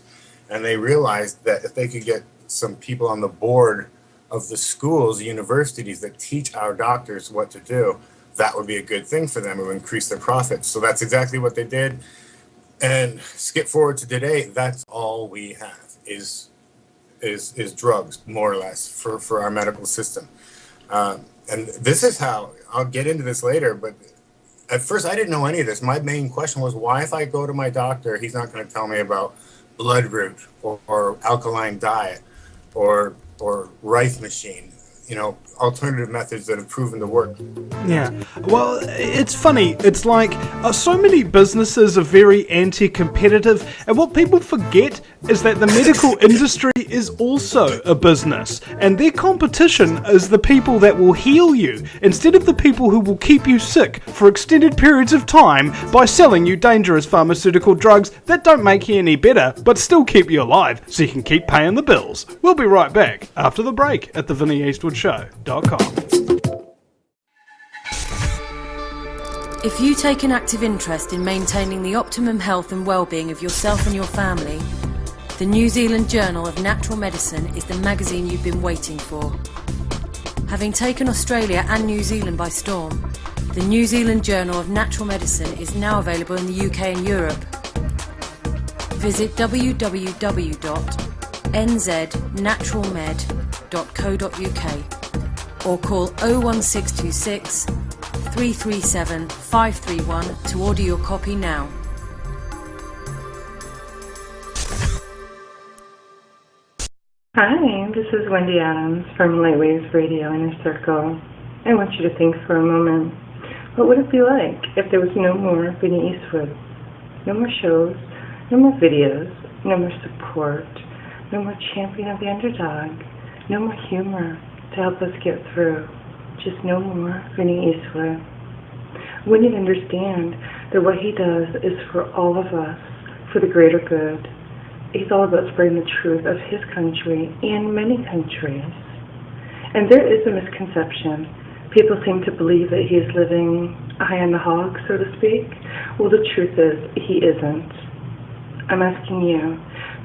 S2: And they realized that if they could get some people on the board of the schools, the universities that teach our doctors what to do, that would be a good thing for them. It would increase their profits. So that's exactly what they did. And skip forward to today, that's all we have is drugs, more or less, for our medical system. And this is how, I'll get into this later, but at first I didn't know any of this. My main question was, why, if I go to my doctor, he's not going to tell me about blood root or alkaline diet or Rife machine. alternative methods that have proven to work.
S1: Yeah. Well, it's funny. It's like so many businesses are very anti-competitive, and what people forget is that the medical industry is also a business, and their competition is the people that will heal you instead of the people who will keep you sick for extended periods of time by selling you dangerous pharmaceutical drugs that don't make you any better but still keep you alive so you can keep paying the bills. We'll be right back after the break at thevinnieeastwoodshow.com.
S3: If you take an active interest in maintaining the optimum health and well-being of yourself and your family, the New Zealand Journal of Natural Medicine is the magazine you've been waiting for. Having taken Australia and New Zealand by storm, the New Zealand Journal of Natural Medicine is now available in the UK and Europe. Visit www.nznaturalmed.co.uk or call 01626 337 531 to order your copy now.
S4: Hi, this is Wendy Adams from Lightwaves Radio Inner Circle. I want you to think for a moment. What would it be like if there was no more Vinnie Eastwood? No more shows, no more videos, no more support, no more champion of the underdog, no more humor to help us get through. Just no more Vinnie Eastwood. We need to understand that what he does is for all of us, for the greater good. He's all about spreading the truth of his country and many countries. And there is a misconception. People seem to believe that he is living high on the hog, so to speak. Well, the truth is, he isn't. I'm asking you,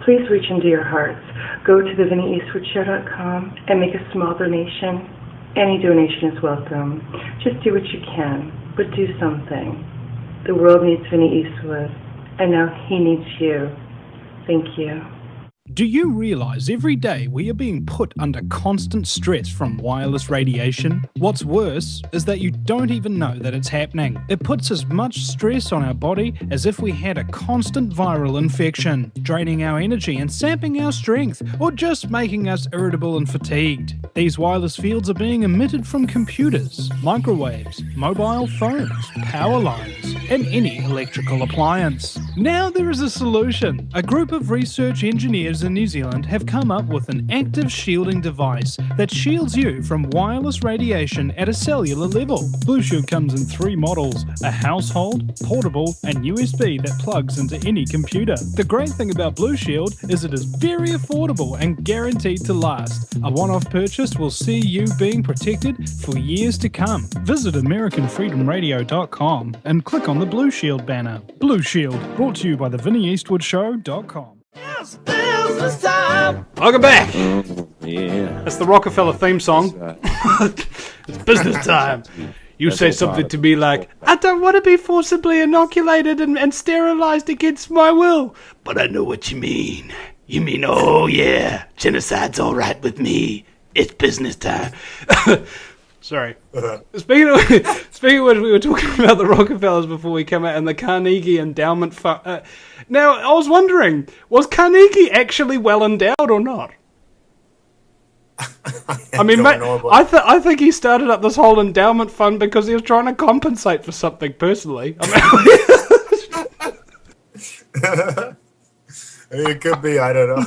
S4: please reach into your hearts. Go to thevinnieeastwoodshow.com and make a small donation. Any donation is welcome. Just do what you can, but do something. The world needs Vinnie Eastwood, and now he needs you. Thank you.
S5: Do you realize every day we are being put under constant stress from wireless radiation? What's worse is that you don't even know that it's happening. It puts as much stress on our body as if we had a constant viral infection, draining our energy and sapping our strength, or just making us irritable and fatigued. These wireless fields are being emitted from computers, microwaves, mobile phones, power lines, and any electrical appliance. Now there is a solution. A group of research engineers in New Zealand have come up with an active shielding device that shields you from wireless radiation at a cellular level. Blue Shield comes in 3 models, a household, portable, and USB that plugs into any computer. The great thing about Blue Shield is it is very affordable and guaranteed to last. A one-off purchase will see you being protected for years to come. Visit AmericanFreedomRadio.com and click on the Blue Shield banner. Blue Shield, brought to you by thevinnieeastwoodshow.com.
S1: Welcome back.
S6: Yeah.
S1: That's the Rockefeller theme song. It's business time. You say something to me like, I don't want to be forcibly inoculated and sterilized against my will. But I know what you mean. You mean, oh yeah, genocide's all right with me. It's business time. Sorry. Speaking of which, we were talking about the Rockefellers before we came out and the Carnegie Endowment Fund. Now, I was wondering, was Carnegie actually well endowed or not? I mean, I think he started up this whole endowment fund because he was trying to compensate for something personally. I
S2: mean, it could be, I don't know.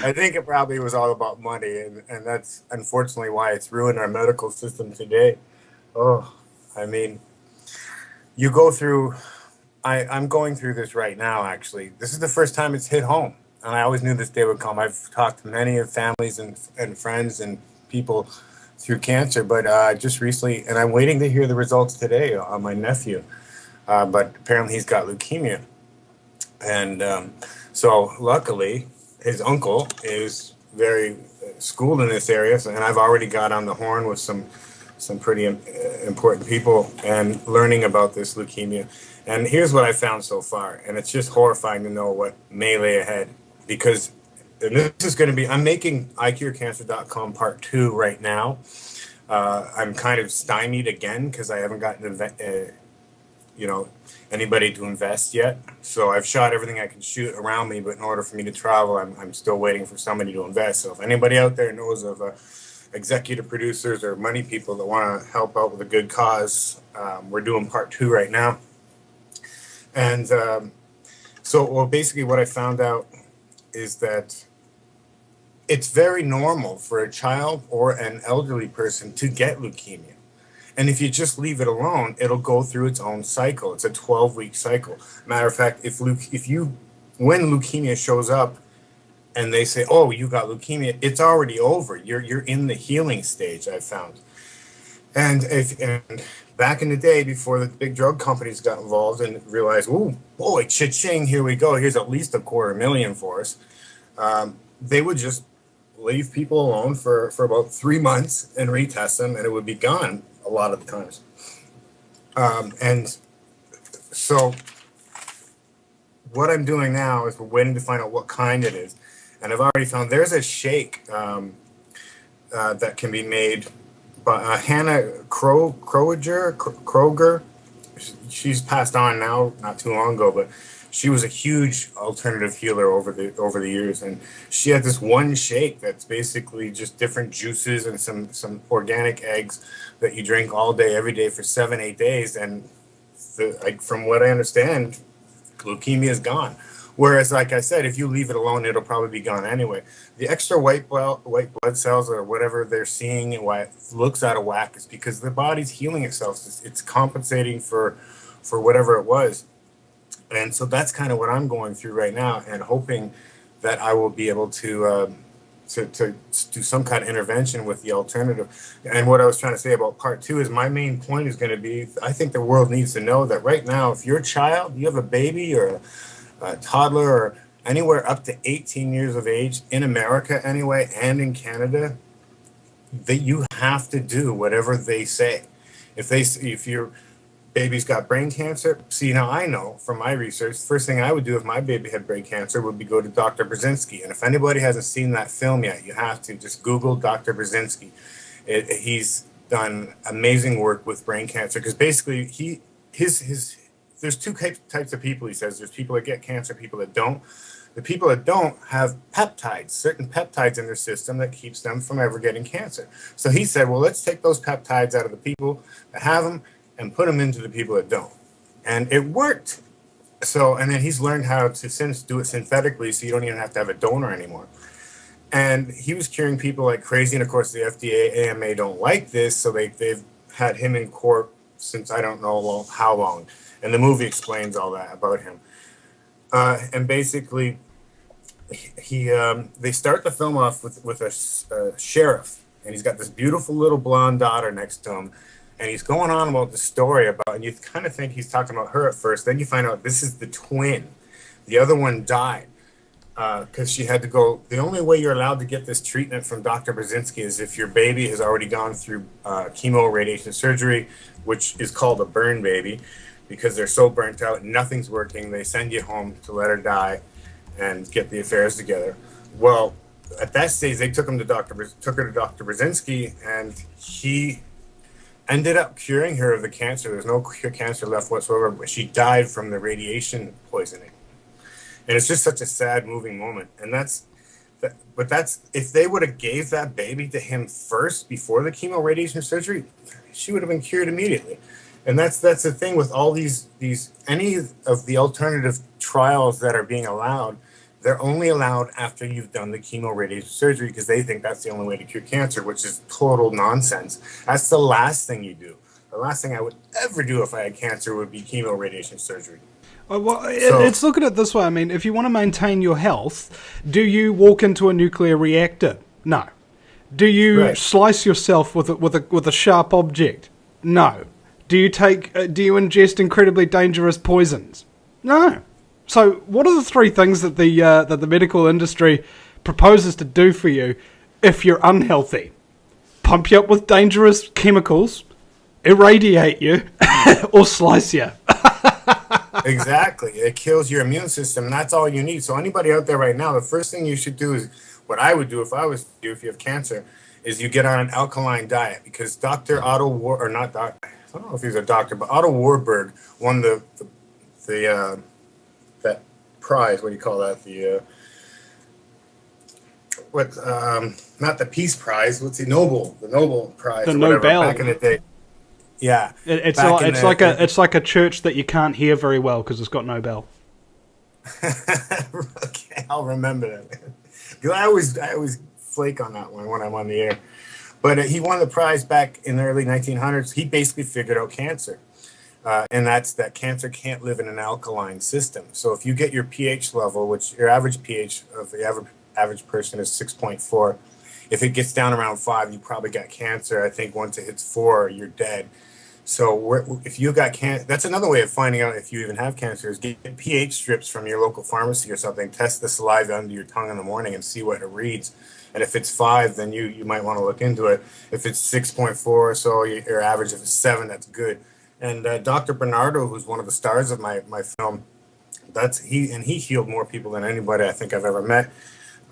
S2: I think it probably was all about money, and that's unfortunately why it's ruined our medical system today. Oh, I mean, you go through, I'm going through this right now, actually. This is the first time it's hit home, and I always knew this day would come. I've talked to many of families and friends and people through cancer, but just recently, and I'm waiting to hear the results today on my nephew, but apparently he's got leukemia. And so luckily, his uncle is very schooled in this area, and I've already got on the horn with some pretty important people and learning about this leukemia. And here's what I found so far, and it's just horrifying to know what may lay ahead, because and this is going to be, I'm making iCureCancer.com part 2 right now. I'm kind of stymied again because I haven't gotten anybody to invest yet. So I've shot everything I can shoot around me, but in order for me to travel, I'm still waiting for somebody to invest. So if anybody out there knows of executive producers or money people that want to help out with a good cause. We're doing part 2 right now. And well, basically what I found out is that it's very normal for a child or an elderly person to get leukemia. And if you just leave it alone, it'll go through its own cycle. It's a 12-week cycle. Matter of fact, when leukemia shows up and they say, "Oh, you got leukemia," it's already over. You're in the healing stage, I've found. And back in the day, before the big drug companies got involved and realized, "Oh boy, cha-ching, here we go. Here's at least $250,000 for us," they would just leave people alone for about 3 months and retest them, and it would be gone a lot of the times. And so what I'm doing now is we're waiting to find out what kind it is. And I've already found there's a shake that can be made by Hannah Kroger. She's passed on now, not too long ago, but she was a huge alternative healer over the years, and she had this one shake that's basically just different juices and some organic eggs that you drink all day, every day for 7-8 days, and from what I understand, leukemia is gone. Whereas, like I said, if you leave it alone, it'll probably be gone anyway. The extra white blood cells or whatever they're seeing and why it looks out of whack is because the body's healing itself. It's compensating for whatever it was. And so that's kind of what I'm going through right now, and hoping that I will be able to do some kind of intervention with the alternative. And what I was trying to say about part 2 is my main point is going to be, I think the world needs to know that right now, if you're a child, you have a baby or a toddler or anywhere up to 18 years of age in America anyway, and in Canada, that you have to do whatever they say. If your baby's got brain cancer, see, now I know from my research, the first thing I would do if my baby had brain cancer would be go to Dr. Brzezinski. And if anybody hasn't seen that film yet, you have to just Google Dr. Brzezinski. He's done amazing work with brain cancer, because basically there's 2 types of people, he says. There's people that get cancer, people that don't. The people that don't have peptides, certain peptides in their system that keeps them from ever getting cancer. So he said, well, let's take those peptides out of the people that have them and put them into the people that don't. And it worked. So, and then he's learned how to do it synthetically, so you don't even have to have a donor anymore. And he was curing people like crazy. And of course, the FDA, AMA don't like this, so they've had him in court since I don't know how long. And the movie explains all that about him. And basically, they start the film off with a sheriff, and he's got this beautiful little blonde daughter next to him. And he's going on about the story and you kind of think he's talking about her at first. Then you find out this is the twin. The other one died because she had to go. The only way you're allowed to get this treatment from Dr. Brzezinski is if your baby has already gone through chemo radiation surgery, which is called a burn baby, because they're so burnt out, nothing's working. They send you home to let her die and get the affairs together. Well, at that stage, they took her to Dr. Brzezinski, and he ended up curing her of the cancer. There's no cancer left whatsoever, but she died from the radiation poisoning. And it's just such a sad, moving moment. And that's if they would have gave that baby to him first before the chemo radiation surgery, she would have been cured immediately. And that's the thing with all these any of the alternative trials that are being allowed. They're only allowed after you've done the chemo radiation surgery, because they think that's the only way to cure cancer, which is total nonsense. That's the last thing you do. The last thing I would ever do if I had cancer would be chemo radiation surgery.
S1: Well, let's look at it this way. I mean, if you want to maintain your health, do you walk into a nuclear reactor? No. Do you slice yourself with a sharp object? No. Do you ingest incredibly dangerous poisons? No. So, what are the 3 things that the medical industry proposes to do for you if you're unhealthy? Pump you up with dangerous chemicals, irradiate you, or slice you.
S2: Exactly. It kills your immune system, and that's all you need. So anybody out there right now, the first thing you should do is, what I would do if I was you, if you have cancer, is you get on an alkaline diet, because Dr. Otto I don't know if he's a doctor, but Otto Warburg won the that prize. What do you call that? not the Peace Prize. What's the Nobel Prize?
S1: The
S2: or whatever,
S1: Nobel.
S2: back in the day. Yeah,
S1: it's like a church that you can't hear very well because it's got no bell.
S2: Okay, I'll remember that. Because I always flake on that one when I'm on the air. But he won the prize back in the early 1900s. He basically figured out cancer. And that's that cancer can't live in an alkaline system. So if you get your pH level, which your average pH of the average person is 6.4, if it gets down around 5, you probably got cancer. I think once it hits 4, you're dead. So if you got cancer, that's another way of finding out if you even have cancer is get pH strips from your local pharmacy or something. Test the saliva under your tongue in the morning and see what it reads. And if it's 5, then you might want to look into it. If it's 6.4 or so, your average. If it's 7, that's good. And Dr. Bernardo, who's one of the stars of my film, he healed more people than anybody I think I've ever met.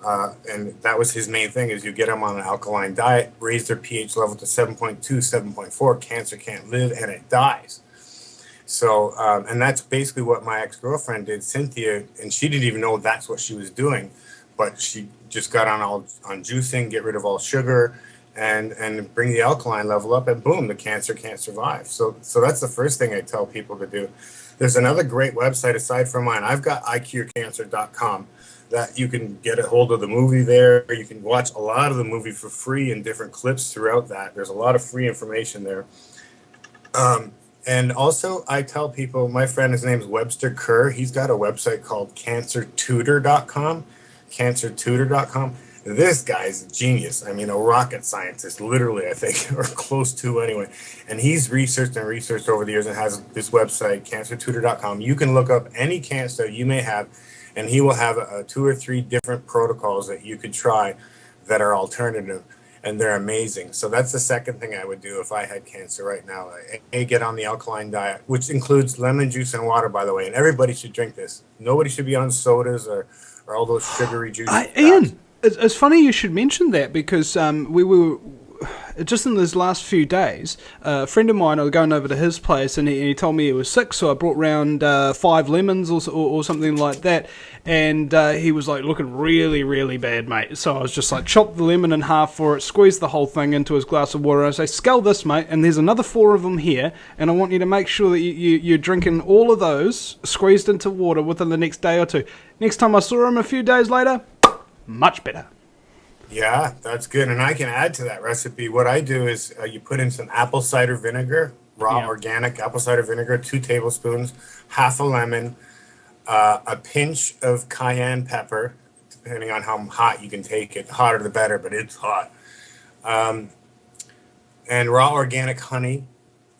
S2: And that was his main thing, is you get them on an alkaline diet, raise their pH level to 7.2, 7.4, cancer can't live, and it dies. So, and that's basically what my ex-girlfriend did, Cynthia, and she didn't even know that's what she was doing, but she just got on juicing, get rid of all sugar, and bring the alkaline level up, and boom, the cancer can't survive. So that's the first thing I tell people to do. There's another great website aside from mine. I've got icurecancer.com that you can get a hold of the movie there. You can watch a lot of the movie for free in different clips throughout that. There's a lot of free information there. And also, I tell people, my friend, his name's Webster Kerr. He's got a website called cancertutor.com. Cancertutor.com. This guy's a genius. I mean, a rocket scientist, literally, I think, or close to anyway. And he's researched over the years and has this website, cancertutor.com. You can look up any cancer you may have, and he will have 2 or 3 different protocols that you could try that are alternative, and they're amazing. So that's the second thing I would do if I had cancer right now. Get on the alkaline diet, which includes lemon juice and water, by the way, and everybody should drink this. Nobody should be on sodas or all those sugary juices.
S1: Ian, it's funny you should mention that, because we were just in these last few days, a friend of mine, I was going over to his place, and he told me he was sick, so I brought round 5 lemons or something like that, and he was like looking really, really bad, mate. So I was just like, chop the lemon in half for it, squeeze the whole thing into his glass of water, and I say, scull this, mate, and there's another 4 of them here, and I want you to make sure that you're drinking all of those squeezed into water within the next day or 2. Next time I saw him a few days later, much better.
S2: Yeah, that's good. And I can add to that recipe. What I do is you put in some apple cider vinegar, raw organic apple cider vinegar, 2 tablespoons, half a lemon, a pinch of cayenne pepper, depending on how hot you can take it. The hotter the better, but it's hot. And raw organic honey.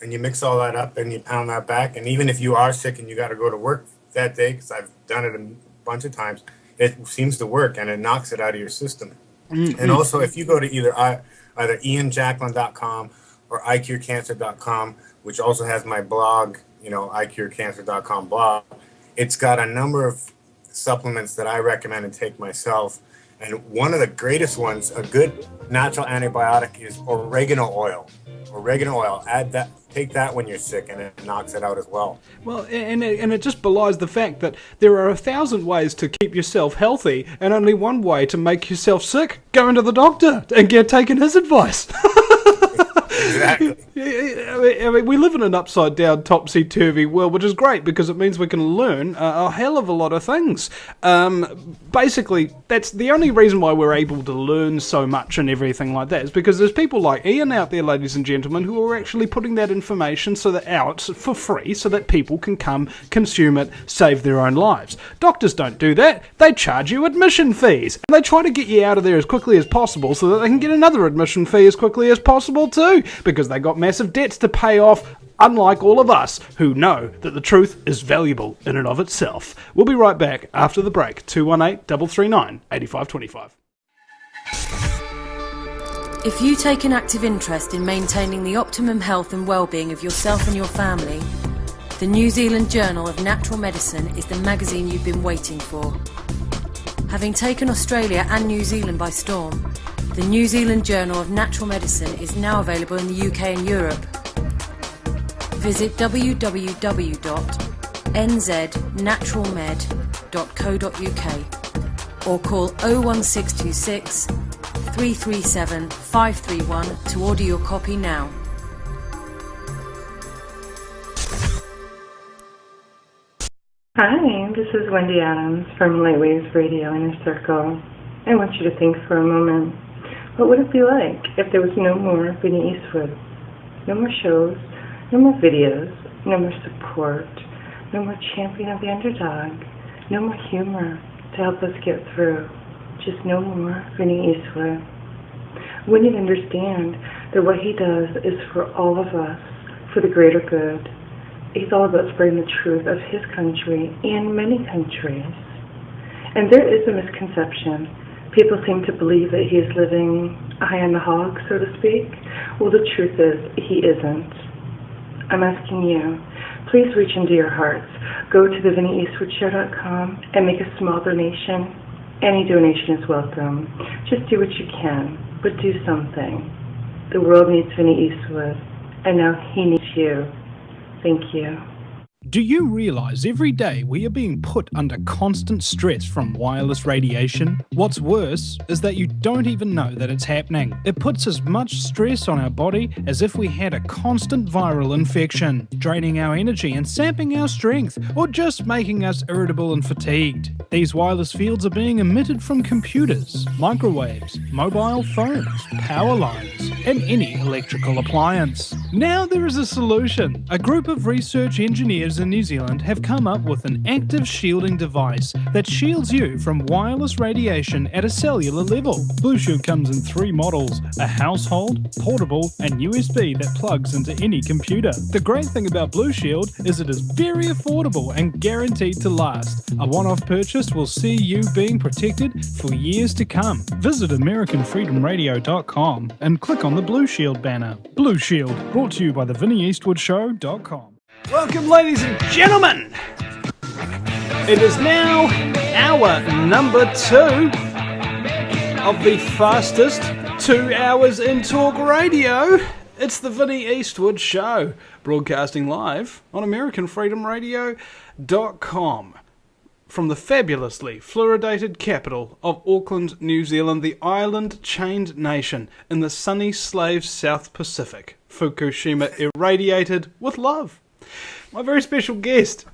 S2: And you mix all that up and you pound that back. And even if you are sick and you got to go to work that day, because I've done it a bunch of times, it seems to work and it knocks it out of your system. Mm-hmm. And also, if you go to either ianjacklin.com or icurecancer.com, which also has my blog, icurecancer.com blog, it's got a number of supplements that I recommend and take myself. And one of the greatest ones, a good natural antibiotic, is oregano oil. Oregano oil. Add that. Take that when you're sick, and it knocks it out as well.
S1: Well, and it just belies the fact that there are 1,000 ways to keep yourself healthy, and only one way to make yourself sick: going to the doctor and taking his advice.
S2: Exactly.
S1: I mean, we live in an upside-down, topsy-turvy world, which is great because it means we can learn a hell of a lot of things. Basically, that's the only reason why we're able to learn so much and everything like that, is because there's people like Ian out there, ladies and gentlemen, who are actually putting that information out for free so that people can come, consume it, save their own lives. Doctors don't do that. They charge you admission fees, and they try to get you out of there as quickly as possible so that they can get another admission fee as quickly as possible too, because they got massive debts to pay off, unlike all of us who know that the truth is valuable in and of itself. We'll be right back after the break. 218-339-8525.
S3: If you take an active interest in maintaining the optimum health and well-being of yourself and your family, the New Zealand Journal of Natural Medicine is the magazine you've been waiting for. Having taken Australia and New Zealand by storm, the New Zealand Journal of Natural Medicine is now available in the UK and Europe. Visit www.nznaturalmed.co.uk or call 01626 337 531 to order your copy now.
S4: Hi, this is Wendy Adams from Lightwaves Radio Inner Circle. I want you to think for a moment. What would it be like if there was no more Vinnie Eastwood? No more shows, no more videos, no more support, no more champion of the underdog, no more humor to help us get through. Just no more Vinnie Eastwood. We need to understand that what he does is for all of us, for the greater good. He's all about spreading the truth of his country and many countries. And there is a misconception. People seem to believe that he is living high on the hog, so to speak. Well, the truth is, he isn't. I'm asking you, please reach into your hearts. Go to thevinnieeastwoodshow.com and make a small donation. Any donation is welcome. Just do what you can, but do something. The world needs Vinnie Eastwood, and now he needs you. Thank you.
S5: Do you realize every day we are being put under constant stress from wireless radiation? What's worse is that you don't even know that it's happening. It puts as much stress on our body as if we had a constant viral infection, draining our energy and sapping our strength, or just making us irritable and fatigued. These wireless fields are being emitted from computers, microwaves, mobile phones, power lines, and any electrical appliance. Now there is a solution. A group of research engineers in New Zealand have come up with an active shielding device that shields you from wireless radiation at a cellular level. Blue Shield comes in 3 models: a household, portable, and USB that plugs into any computer. The great thing about Blue Shield is it is very affordable and guaranteed to last. A one-off purchase will see you being protected for years to come. Visit AmericanFreedomRadio.com and click on the Blue Shield banner. Blue Shield, brought to you by theVinnieEastwoodShow.com.
S1: Welcome, ladies and gentlemen. It is now hour number 2 of the fastest 2 hours in talk radio. It's the Vinnie Eastwood Show, broadcasting live on AmericanFreedomRadio.com from the fabulously fluoridated capital of Auckland, New Zealand, the island-chained nation in the sunny slave South Pacific. Fukushima irradiated with love. My very special guest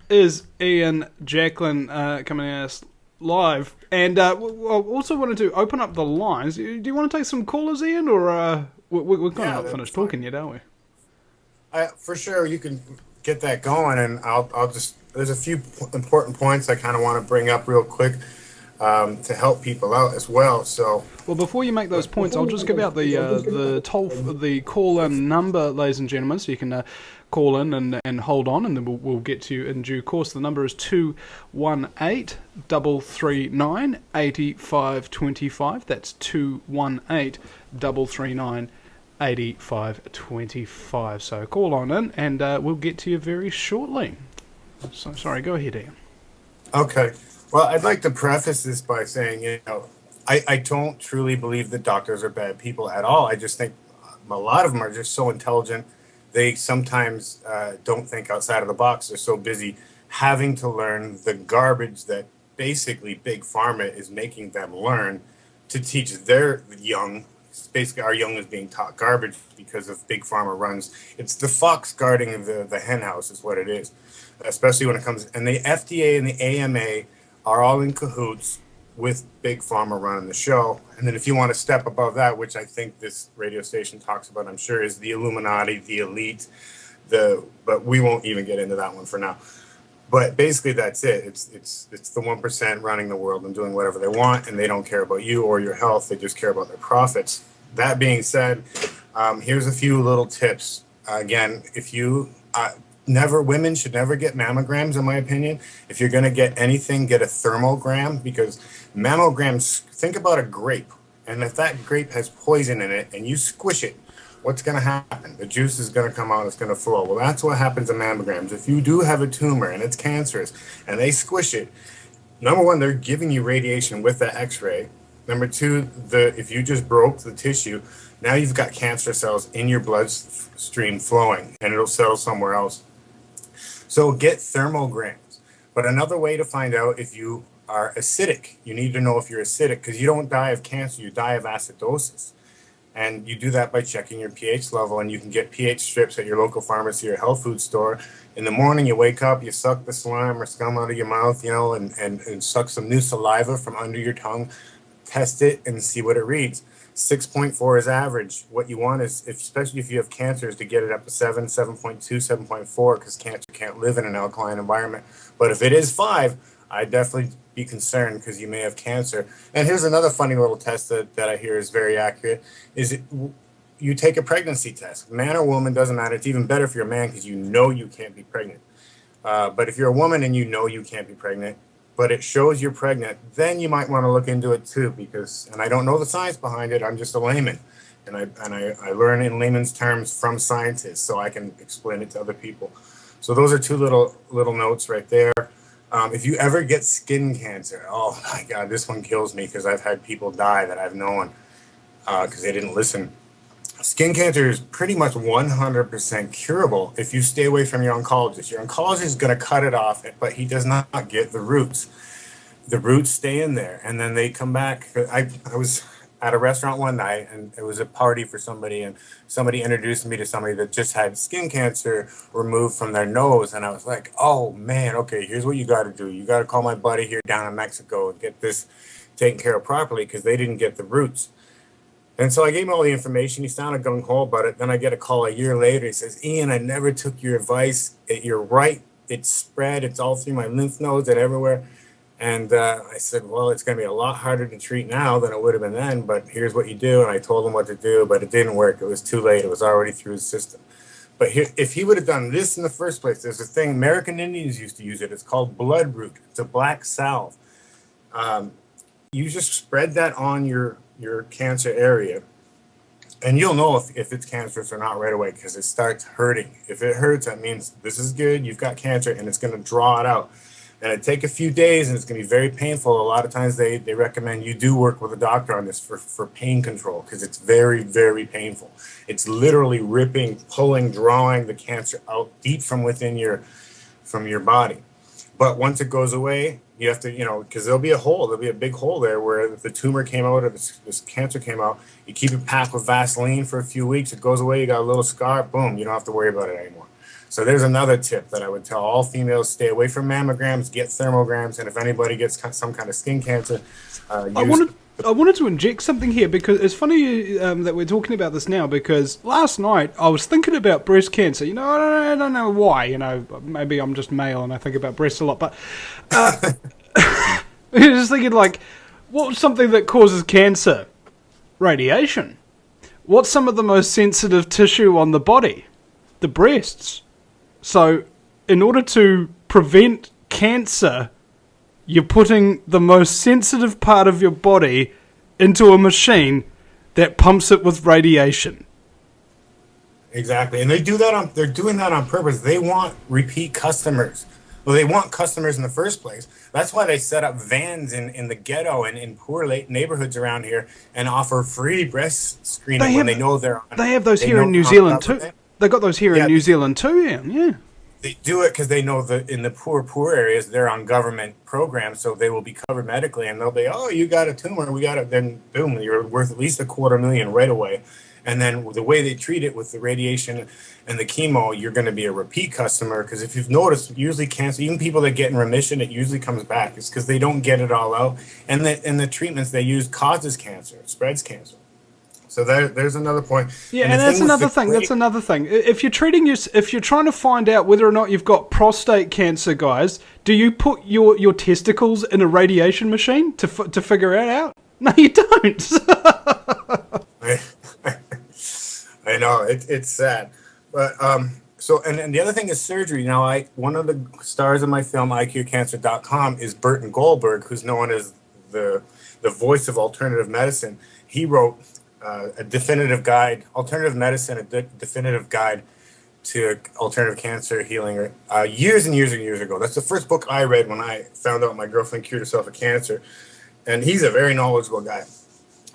S1: is Ian Jacklin, coming at us live. And I also wanted to open up the lines. Do you want to take some callers, Ian? Or we're kind of not finished talking yet, are we?
S2: For sure, you can get that going. And I'll just, there's a few important points I kind of want to bring up real quick to help people out as well. So,
S1: well, before you make those points, I'll just give out the call-in number, ladies and gentlemen, so you can call in and hold on, and then we'll get to you in due course. The number is 218-339-8525. That's 218-339-8525. So call on in, and we'll get to you very shortly. So sorry, go ahead, Ian.
S2: Okay. Well, I'd like to preface this by saying, I don't truly believe that doctors are bad people at all. I just think a lot of them are just so intelligent. They sometimes don't think outside of the box. They're so busy having to learn the garbage that basically Big Pharma is making them learn to teach their young. Basically, our young is being taught garbage because of Big Pharma runs. It's the fox guarding the hen house is what it is, especially when it comes. And the FDA and the AMA are all in cahoots with Big Pharma running the show. And then if you want to step above that, which I think this radio station talks about, I'm sure, is the Illuminati, the elite, but we won't even get into that one for now. But basically that's it. It's the 1% running the world and doing whatever they want, and they don't care about you or your health. They just care about their profits. That being said, here's a few little tips. Again, if you women should never get mammograms, in my opinion. If you're going to get anything, get a thermogram, because mammograms, think about a grape. And if that grape has poison in it and you squish it, what's going to happen? The juice is going to come out, it's going to flow. Well, that's what happens in mammograms. If you do have a tumor and it's cancerous and they squish it, number one, they're giving you radiation with that x-ray. Number two, if you just broke the tissue, now you've got cancer cells in your bloodstream flowing, and it'll settle somewhere else. So get thermograms. But another way to find out if you are acidic. You need to know if you're acidic, because you don't die of cancer, you die of acidosis. And you do that by checking your pH level, and you can get pH strips at your local pharmacy or health food store. In the morning, you wake up, you suck the slime or scum out of your mouth, you know, and suck some new saliva from under your tongue, test it, and see what it reads. 6.4 is average. What you want is, especially if you have cancer, is to get it up to 7, 7.2, 7.4, because cancer can't live in an alkaline environment. But if it is 5, I'd definitely be concerned, because you may have cancer. And here's another funny little test that I hear is very accurate, is you take a pregnancy test. Man or woman, doesn't matter. It's even better if you're a man, because you know you can't be pregnant. But if you're a woman and you know you can't be pregnant, but it shows you're pregnant, then you might want to look into it too, because, and I don't know the science behind it, I'm just a layman. And I learn in layman's terms from scientists, so I can explain it to other people. So those are two little notes right there. If you ever get skin cancer, oh my God, this one kills me, because I've had people die that I've known because they didn't listen. Skin cancer is pretty much 100% curable if you stay away from your oncologist. Your oncologist is going to cut it off, but he does not get the roots. The roots stay in there, and then they come back. I was at a restaurant one night, and it was a party for somebody, and somebody introduced me to somebody that just had skin cancer removed from their nose, and I was like, oh man, okay, here's what you got to do. You got to call my buddy here down in Mexico and get this taken care of properly, because they didn't get the roots. And so I gave him all the information. He sounded gung-ho about it. Then I get a call a year later. He says, Ian, I never took your advice. You're right. It's spread. It's all through my lymph nodes and everywhere. And I said, well, it's going to be a lot harder to treat now than it would have been then, but here's what you do. And I told him what to do, but it didn't work. It was too late. It was already through the system. But if he would have done this in the first place, there's a thing, American Indians used to use it. It's called bloodroot. It's a black salve. You just spread that on your cancer area, and you'll know if it's cancerous or not right away, because it starts hurting. If it hurts, that means this is good, you've got cancer, and it's going to draw it out. And it take a few days, and it's going to be very painful. A lot of times they recommend you do work with a doctor on this for pain control, because it's very, very painful. It's literally ripping, pulling, drawing the cancer out deep from within your body. But once it goes away, you have to, because there'll be a big hole there where if the tumor came out or this cancer came out, you keep it packed with Vaseline for a few weeks, it goes away, you got a little scar, boom, you don't have to worry about it anymore. So there's another tip that I would tell all females: stay away from mammograms, get thermograms, and if anybody gets some kind of skin cancer,
S1: I wanted to inject something here, because it's funny that we're talking about this now, because last night I was thinking about breast cancer. I don't know why. Maybe I'm just male and I think about breasts a lot, but I was just thinking, like, what's something that causes cancer? Radiation. What's some of the most sensitive tissue on the body? The breasts. So, in order to prevent cancer, you're putting the most sensitive part of your body into a machine that pumps it with radiation.
S2: Exactly. And they're doing that on purpose. They want repeat customers. Well, they want customers in the first place. That's why they set up vans in the ghetto and in poor neighborhoods around here and offer free breast screening when they know they're on.
S1: They have those here in New Zealand too. They got those here in New Zealand too, yeah.
S2: They do it because they know that in the poor areas, they're on government programs, so they will be covered medically, and they'll be, oh, you got a tumor, we got it, then boom, you're worth at least $250,000 right away. And then the way they treat it with the radiation and the chemo, you're going to be a repeat customer, because if you've noticed, usually cancer, even people that get in remission, it usually comes back. It's because they don't get it all out, and the treatments they use causes cancer, it spreads cancer. So there's another point.
S1: Yeah, and that's another thing. That's another thing. If you're trying to find out whether or not you've got prostate cancer, guys, do you put your testicles in a radiation machine to figure it out? No, you don't.
S2: I know it's sad, but so and the other thing is surgery. Now, one of the stars of my film IQCancer.com is Burton Goldberg, who's known as the voice of alternative medicine. He wrote a definitive guide, alternative medicine, a definitive guide to alternative cancer healing years and years and years ago. That's the first book I read when I found out my girlfriend cured herself of cancer. And he's a very knowledgeable guy.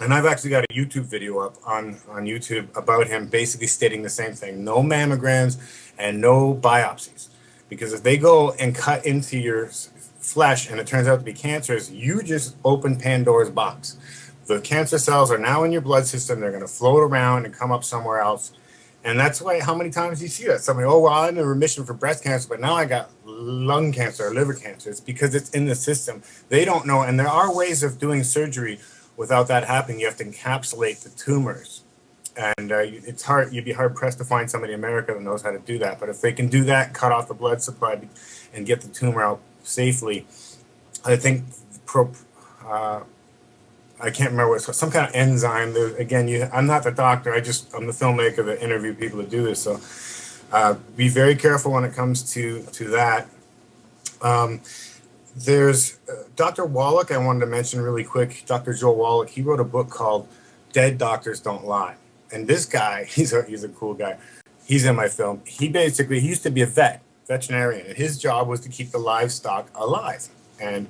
S2: And I've actually got a YouTube video up on YouTube about him basically stating the same thing. No mammograms and no biopsies. Because if they go and cut into your flesh and it turns out to be cancerous, you just open Pandora's box. The cancer cells are now in your blood system. They're going to float around and come up somewhere else. And that's why, how many times do you see that? Somebody, oh, well, I'm in remission for breast cancer, but now I got lung cancer or liver cancer. It's because it's in the system. They don't know. And there are ways of doing surgery without that happening. You have to encapsulate the tumors. And it's hard. You'd be hard pressed to find somebody in America that knows how to do that. But if they can do that, cut off the blood supply and get the tumor out safely, I think I can't remember what it's called, some kind of enzyme. Again, I'm not the doctor. I'm the filmmaker that interview people to do this. So be very careful when it comes to that. There's Dr. Wallach. I wanted to mention really quick. Dr. Joel Wallach. He wrote a book called "Dead Doctors Don't Lie." And this guy, he's a cool guy. He's in my film. He used to be a veterinarian, and his job was to keep the livestock alive, and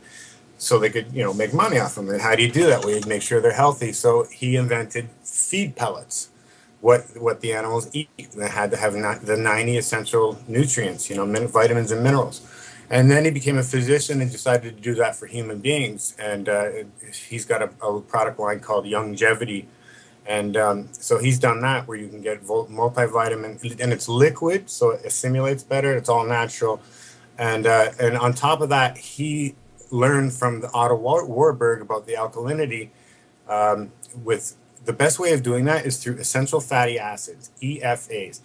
S2: so they could, make money off them. And how do you do that? Well, you make sure they're healthy. So he invented feed pellets, what the animals eat. They had to have the 90 essential nutrients, vitamins and minerals. And then he became a physician and decided to do that for human beings. And he's got a product line called Longevity. And so he's done that, where you can get multivitamin, and it's liquid, so it assimilates better. It's all natural. And on top of that, he learned from the Otto Warburg about the alkalinity. With the best way of doing that is through essential fatty acids, EFAs.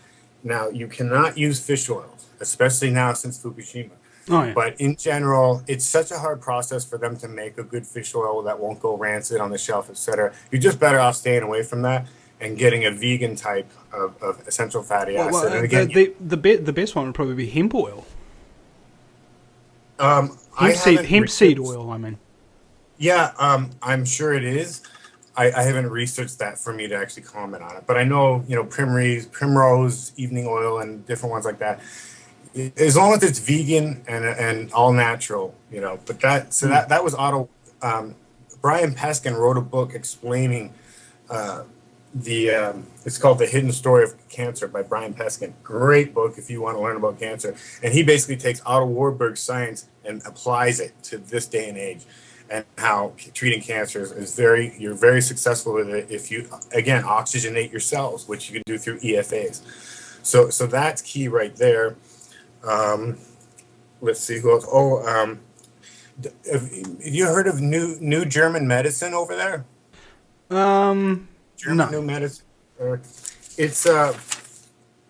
S2: Now, you cannot use fish oil, especially now since Fukushima.
S1: Oh, yeah.
S2: But in general, it's such a hard process for them to make a good fish oil that won't go rancid on the shelf, etc. You're just better off staying away from that and getting a vegan type of essential fatty acid. And again,
S1: the best one would probably be hemp oil. Hemp seed oil, I mean.
S2: Yeah, I'm sure it is. I haven't researched that for me to actually comment on it. But I know, primrose, evening oil, and different ones like that. As long as it's vegan and all natural, But that was Otto. Brian Peskin wrote a book explaining it's called The Hidden Story of Cancer by Brian Peskin. Great book if you want to learn about cancer. And he basically takes Otto Warburg's science and applies it to this day and age, and how treating cancer is you're very successful with it if you, again, oxygenate your cells, which you can do through EFAs. So that's key right there. Let's see who else. Have you heard of new German medicine over there? German
S1: No.
S2: New Medicine. It's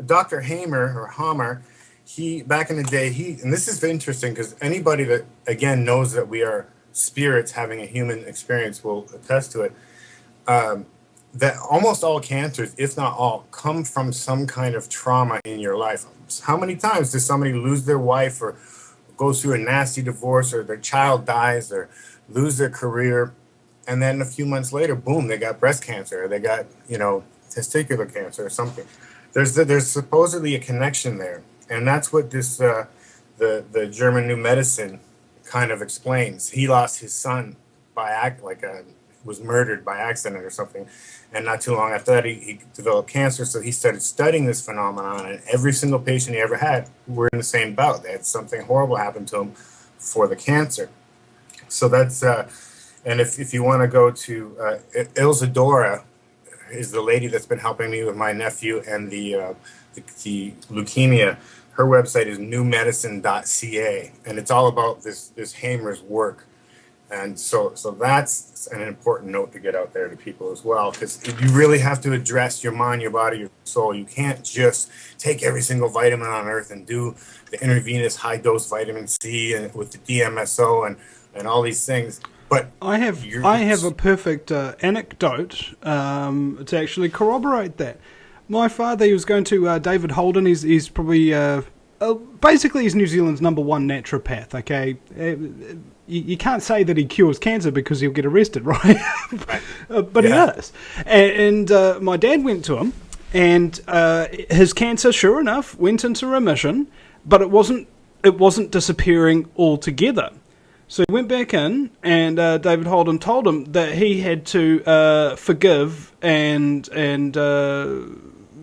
S2: Dr. Hammer. He, back in the day, and this is interesting because anybody that, again, knows that we are spirits having a human experience will attest to it, that almost all cancers, if not all, come from some kind of trauma in your life. How many times does somebody lose their wife or goes through a nasty divorce, or their child dies, or lose their career, and then a few months later, boom, they got breast cancer, or they got, testicular cancer or something. There's supposedly a connection there. And that's what this the German New Medicine kind of explains. He lost his son was murdered by accident or something, and not too long after that he developed cancer. So he started studying this phenomenon, and every single patient he ever had were in the same bout. They had something horrible happen to them for the cancer. So that's and if you want to go to Ilzadora is the lady that's been helping me with my nephew and the leukemia. Her website is newmedicine.ca, and it's all about this Hamer's work. And so that's an important note to get out there to people as well, because you really have to address your mind, your body, your soul. You can't just take every single vitamin on earth and do the intravenous high dose vitamin C and with the DMSO and all these things. But
S1: I have a perfect anecdote to actually corroborate that. My father, he was going to David Holden. He's probably basically he's New Zealand's #1 naturopath. Okay, you can't say that he cures cancer because he'll get arrested, right? But he does. And my dad went to him, and his cancer, sure enough, went into remission, but it wasn't disappearing altogether. So he went back in, and David Holden told him that he had to forgive and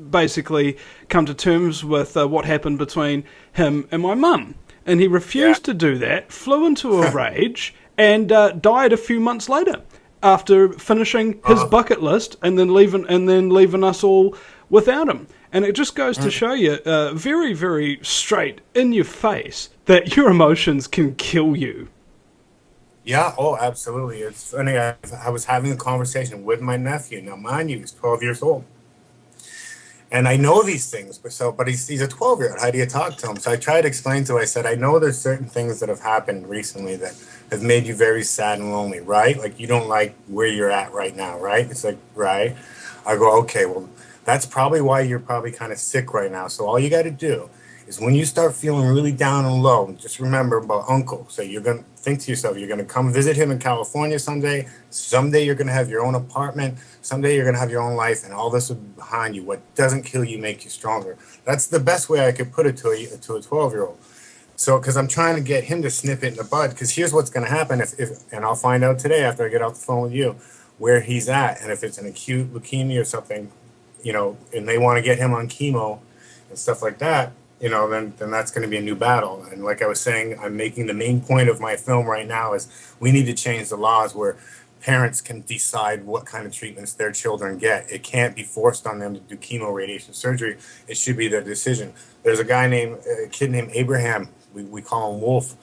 S1: basically come to terms with what happened between him and my mum. And he refused to do that, flew into a rage, and died a few months later after finishing his bucket list and then leaving us all without him. And it just goes to show you, very, very straight in your face, that your emotions can kill you.
S2: Yeah, oh, absolutely. It's funny. I was having a conversation with my nephew. Now, mind you, he's 12 years old. And I know these things, but he's a 12-year-old. How do you talk to him? So I tried to explain to him. I said, I know there's certain things that have happened recently that have made you very sad and lonely, right? Like, you don't like where you're at right now, right? It's like, right? I go, okay, well, that's probably why you're probably kind of sick right now. So all you got to do is when you start feeling really down and low, just remember about Uncle. So you're going to think to yourself, you're going to come visit him in California someday. Someday you're going to have your own apartment. Someday you're going to have your own life, and all this will be behind you. What doesn't kill you make you stronger. That's the best way I could put it to a 12-year-old. So, because I'm trying to get him to snip it in the bud, because here's what's going to happen, and I'll find out today after I get off the phone with you, where he's at, and if it's an acute leukemia or something, you know, and they want to get him on chemo and stuff like that, you know, then that's going to be a new battle. And like I was saying, I'm making the main point of my film right now is we need to change the laws where parents can decide what kind of treatments their children get. It can't be forced on them to do chemo, radiation, surgery. It should be their decision. There's a kid named Abraham. We call him Wolf.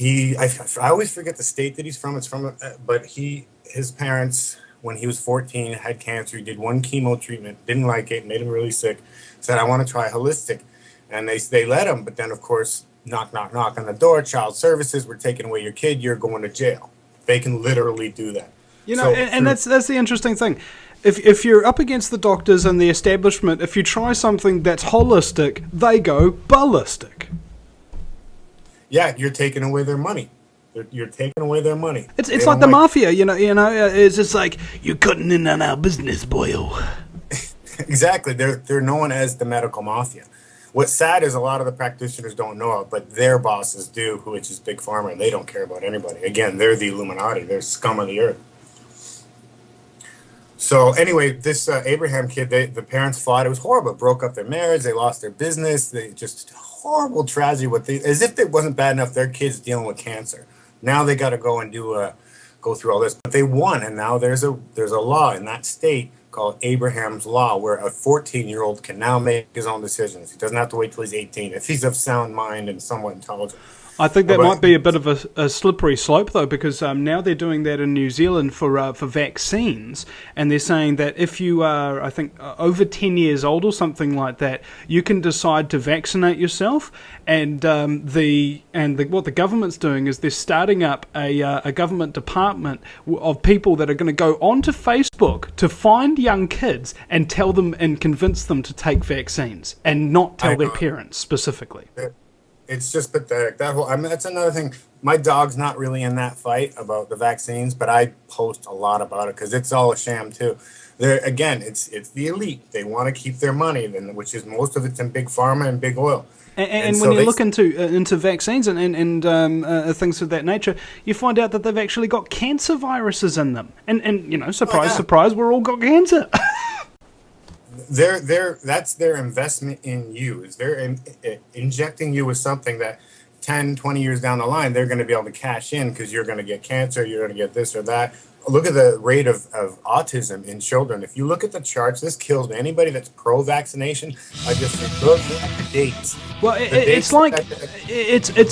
S2: I always forget the state that he's from. But his parents, when he was 14, had cancer. He did one chemo treatment, didn't like it, made him really sick. Said, I want to try holistic. And they let him, but then, of course, knock on the door, child services, we're taking away your kid, you're going to jail. They can literally do that.
S1: You know, and that's the interesting thing. If you're up against the doctors and the establishment, if you try something that's holistic, they go ballistic.
S2: Yeah, you're taking away their money. You're taking away their money.
S1: It's like the mafia, you know. It's just like, you're cutting in on our business, boyo.
S2: Exactly. They're known as the medical mafia. What's sad is a lot of the practitioners don't know it, but their bosses do, which is Big Pharma, and they don't care about anybody. Again, they're the Illuminati. They're scum of the earth. So anyway, this Abraham kid, the parents fought. It was horrible. It broke up their marriage. They lost their business. They just horrible tragedy. As if it wasn't bad enough, their kid's dealing with cancer. Now they got to go and go through all this. But they won, and now there's a law in that state called Abraham's Law, where a 14-year-old can now make his own decisions. He doesn't have to wait till he's 18 if he's of sound mind and somewhat intelligent.
S1: I think that might be a bit of a slippery slope, though, because now they're doing that in New Zealand for vaccines, and they're saying that if you are, I think, over 10 years old or something like that, you can decide to vaccinate yourself. And what the government's doing is they're starting up a government department of people that are going to go onto Facebook to find young kids and tell them and convince them to take vaccines, and not tell their parents specifically.
S2: It's just pathetic. That's another thing. My dog's not really in that fight about the vaccines, but I post a lot about it because it's all a sham too. It's the elite. They want to keep their money, which is most of it's in big pharma and big oil.
S1: And when you look into vaccines and things of that nature, you find out that they've actually got cancer viruses in them. And you know, surprise, surprise, we're all got cancer.
S2: That's their investment in you. Is they're injecting you with something that 10, 20 years down the line, they're going to be able to cash in because you're going to get cancer, you're going to get this or that. Look at the rate of autism in children. If you look at the charts, this kills me. Anybody that's pro-vaccination, I just say, look at the dates.
S1: Well, it's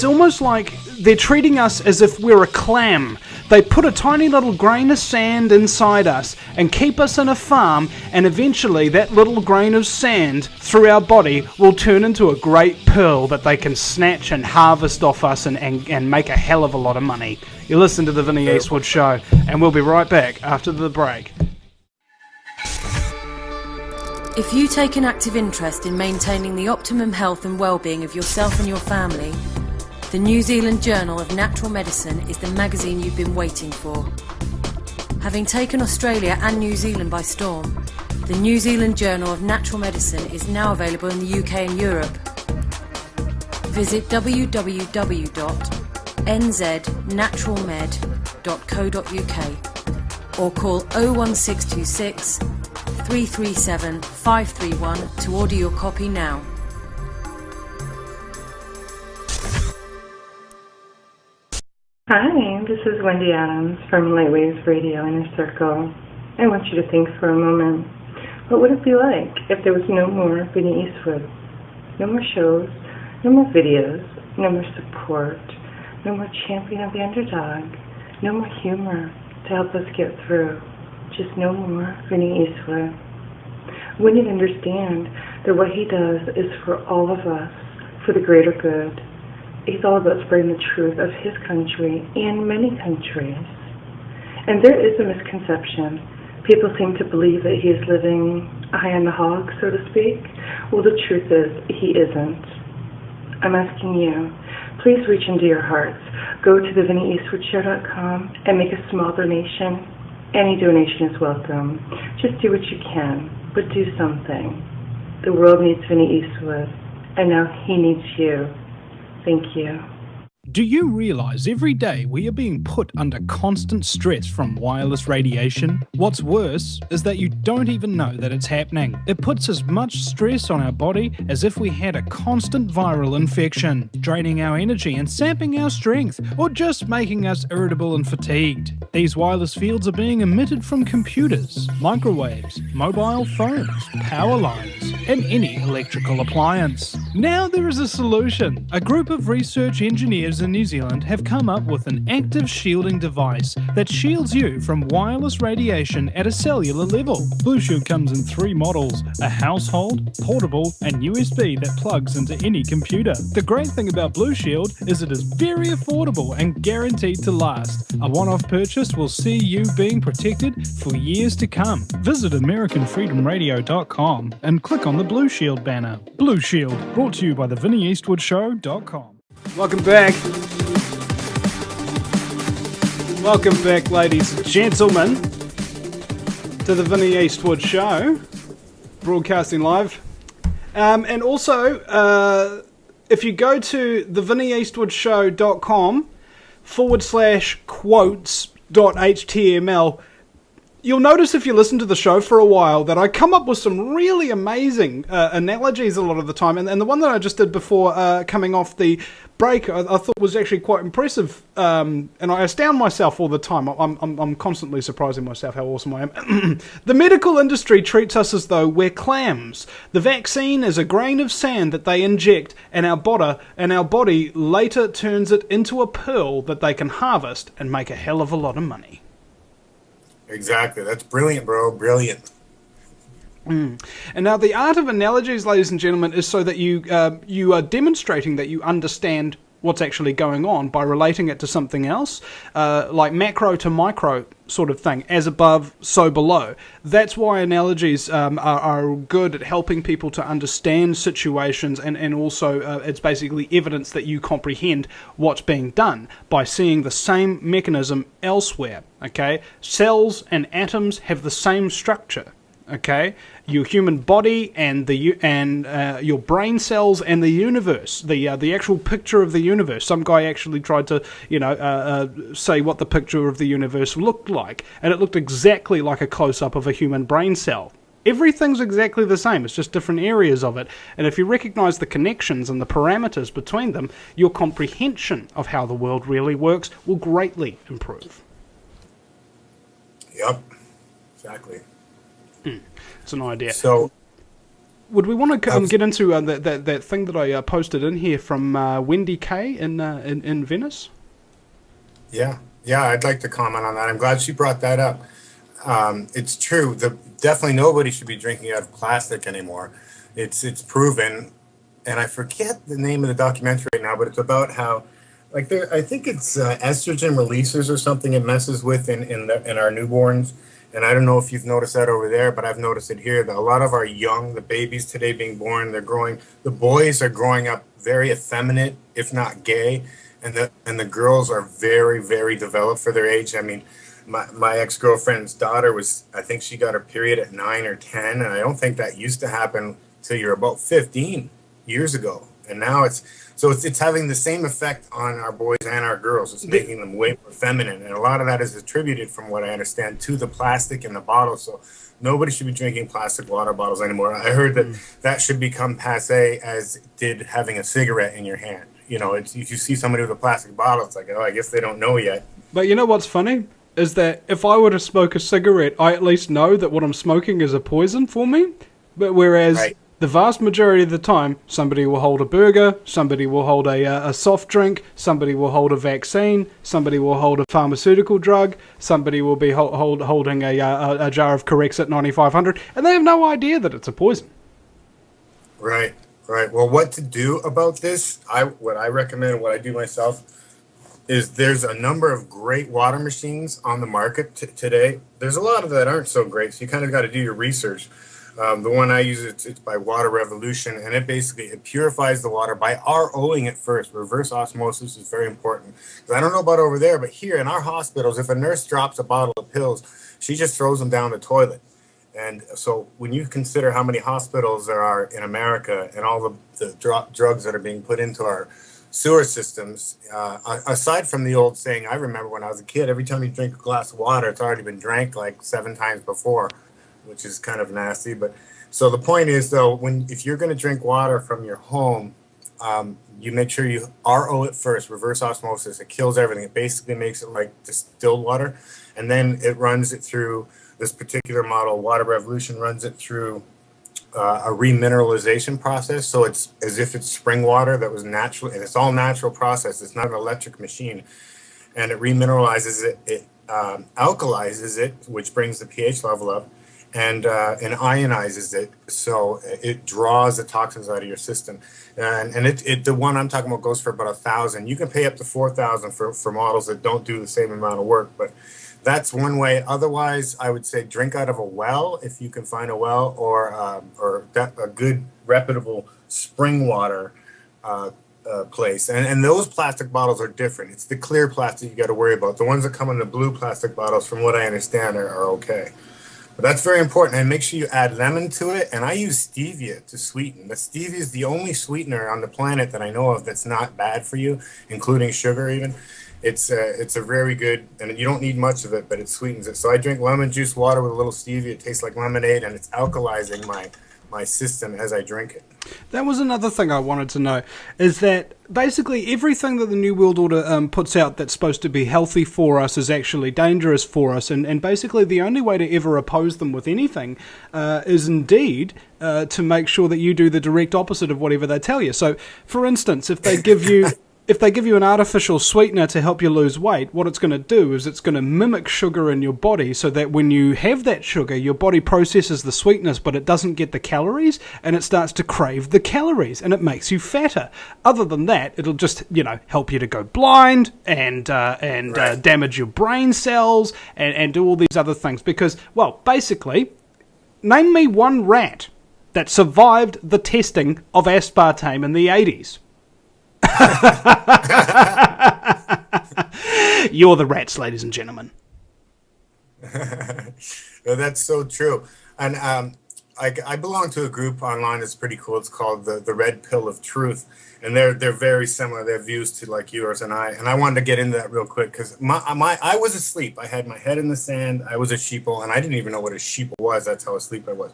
S1: almost like they're treating us as if we're a clam. They put a tiny little grain of sand inside us and keep us in a farm, and eventually that little grain of sand through our body will turn into a great pearl that they can snatch and harvest off us and make a hell of a lot of money. You listen to the Vinny Eastwood Show, and we'll be right back after the break.
S3: If you take an active interest in maintaining the optimum health and well-being of yourself and your family, the New Zealand Journal of Natural Medicine is the magazine you've been waiting for. Having taken Australia and New Zealand by storm, the New Zealand Journal of Natural Medicine is now available in the UK and Europe. Visit www.nznaturalmed.co.uk or call 01626 337 531 to order your copy now.
S4: Hi, this is Wendy Adams from Lightwaves Radio Inner Circle. I want you to think for a moment. What would it be like if there was no more Vinny Eastwood? No more shows, no more videos, no more support, no more champion of the underdog, no more humor to help us get through. Just no more Vinny Eastwood. We need to understand that what he does is for all of us, for the greater good. He's all about spreading the truth of his country and many countries. And there is a misconception. People seem to believe that he is living high on the hog, so to speak. Well, the truth is, he isn't. I'm asking you, please reach into your hearts. Go to thevinnieeastwoodshow.com and make a small donation. Any donation is welcome. Just do what you can, but do something. The world needs Vinny Eastwood, and now he needs you. Thank you.
S5: Do you realize every day we are being put under constant stress from wireless radiation? What's worse is that you don't even know that it's happening. It puts as much stress on our body as if we had a constant viral infection, draining our energy and sapping our strength, or just making us irritable and fatigued. These wireless fields are being emitted from computers, microwaves, mobile phones, power lines, and any electrical appliance. Now there is a solution. A group of research engineers in New Zealand have come up with an active shielding device that shields you from wireless radiation at a cellular level. Blue Shield comes in 3 models: a household, portable, and USB that plugs into any computer. The great thing about Blue Shield is it is very affordable and guaranteed to last. A one-off purchase will see you being protected for years to come. Visit AmericanFreedomRadio.com and click on the Blue Shield banner. Blue Shield, brought to you by theVinnieEastwoodShow.com.
S1: Welcome back. Welcome back, ladies and gentlemen, to the Vinnie Eastwood Show, broadcasting live. And also, if you go to thevinnieeastwoodshow.com/quotes.html, you'll notice if you listen to the show for a while that I come up with some really amazing analogies a lot of the time. And the one that I just did before coming off the break, I thought was actually quite impressive. And I astound myself all the time. I'm constantly surprising myself how awesome I am. The medical industry treats us as though we're clams. The vaccine is a grain of sand that they inject, and our body later turns it into a pearl that they can harvest and make a hell of a lot of money.
S2: Exactly. That's brilliant, bro. Brilliant.
S1: And now the art of analogies, ladies and gentlemen, is so that you are demonstrating that you understand what's actually going on by relating it to something else, like macro to micro sort of thing, as above, so below. That's why analogies are good at helping people to understand situations, and also it's basically evidence that you comprehend what's being done by seeing the same mechanism elsewhere. Okay, cells and atoms have the same structure. Okay, your human body and your brain cells and the universe, the actual picture of the universe. Some guy actually tried to say what the picture of the universe looked like, and it looked exactly like a close-up of a human brain cell. Everything's exactly the same, it's just different areas of it. And if you recognize the connections and the parameters between them, your comprehension of how the world really works will greatly improve.
S2: Yep, exactly.
S1: It's an idea.
S2: So,
S1: would we want to get into that thing that I posted in here from Wendy K in Venice? Yeah,
S2: I'd like to comment on that. I'm glad she brought that up. It's true. Definitely nobody should be drinking out of plastic anymore. It's proven, and I forget the name of the documentary right now, but it's about how, like, I think it's estrogen releasers or something it messes with in our newborns. And I don't know if you've noticed that over there, but I've noticed it here, that a lot of the babies today being born, the boys are growing up very effeminate, if not gay, and the girls are very, very developed for their age. I mean, my ex-girlfriend's daughter I think she got her period at 9 or 10, and I don't think that used to happen till you're about 15 years ago. And now it's having the same effect on our boys and our girls. It's making them way more feminine. And a lot of that is attributed, from what I understand, to the plastic in the bottle. So nobody should be drinking plastic water bottles anymore. I heard that should become passé, as did having a cigarette in your hand. you know, if you see somebody with a plastic bottle, it's like, oh, I guess they don't know yet.
S1: But you know what's funny? Is that if I were to smoke a cigarette, I at least know that what I'm smoking is a poison for me. But whereas the vast majority of the time, somebody will hold a burger, somebody will hold a soft drink, somebody will hold a vaccine, somebody will hold a pharmaceutical drug, somebody will be holding a jar of Corexit 9500, and they have no idea that it's a poison.
S2: Right. Well, what to do about this? What I recommend, what I do myself, is there's a number of great water machines on the market today. There's a lot of that aren't so great, so you kind of got to do your research. The one I use, it's by Water Revolution, and it purifies the water by ROing it first. Reverse osmosis is very important. I don't know about over there, but here in our hospitals, if a nurse drops a bottle of pills, she just throws them down the toilet. And so when you consider how many hospitals there are in America and all the drugs that are being put into our sewer systems, aside from the old saying, I remember when I was a kid, every time you drink a glass of water, it's already been drank like 7 times before, which is kind of nasty. But so the point is, though, if you're going to drink water from your home, you make sure you RO it first, reverse osmosis. It kills everything. It basically makes it like distilled water. And then it runs it through this particular model. Water Revolution runs it through a remineralization process. So it's as if it's spring water that was natural, and it's all natural process. It's not an electric machine. And it remineralizes it, it alkalizes it, which brings the pH level up, and ionizes it, so it draws the toxins out of your system. And the one I'm talking about goes for about $1,000. You can pay up to $4,000 for models that don't do the same amount of work, but that's one way. Otherwise, I would say drink out of a well if you can find a well, or a good reputable spring water place. And those plastic bottles are different. It's the clear plastic you got to worry about. The ones that come in the blue plastic bottles, from what I understand, are okay. But that's very important. And make sure you add lemon to it. And I use stevia to sweeten. The stevia is the only sweetener on the planet that I know of that's not bad for you, including sugar even. It's a very good, and you don't need much of it, but it sweetens it. So I drink lemon juice water with a little stevia. It tastes like lemonade, and it's alkalizing my system as I drink it.
S1: That was another thing I wanted to know, is that basically everything that the New World Order puts out that's supposed to be healthy for us is actually dangerous for us, and basically the only way to ever oppose them with anything is indeed to make sure that you do the direct opposite of whatever they tell you. So, for instance, if they give you an artificial sweetener to help you lose weight, what it's going to do is it's going to mimic sugar in your body, so that when you have that sugar, your body processes the sweetness, but it doesn't get the calories, and it starts to crave the calories, and it makes you fatter. Other than that, it'll just, help you to go blind and damage your brain cells and do all these other things. Because, well, basically, name me one rat that survived the testing of aspartame in the 80s. You're the rats, ladies and gentlemen.
S2: That's so true. And I belong to a group online that's pretty cool. It's called the Red Pill of Truth, and they're very similar. Their views to like yours and I. And I wanted to get into that real quick because I was asleep. I had my head in the sand. I was a sheeple, and I didn't even know what a sheeple was. That's how asleep I was.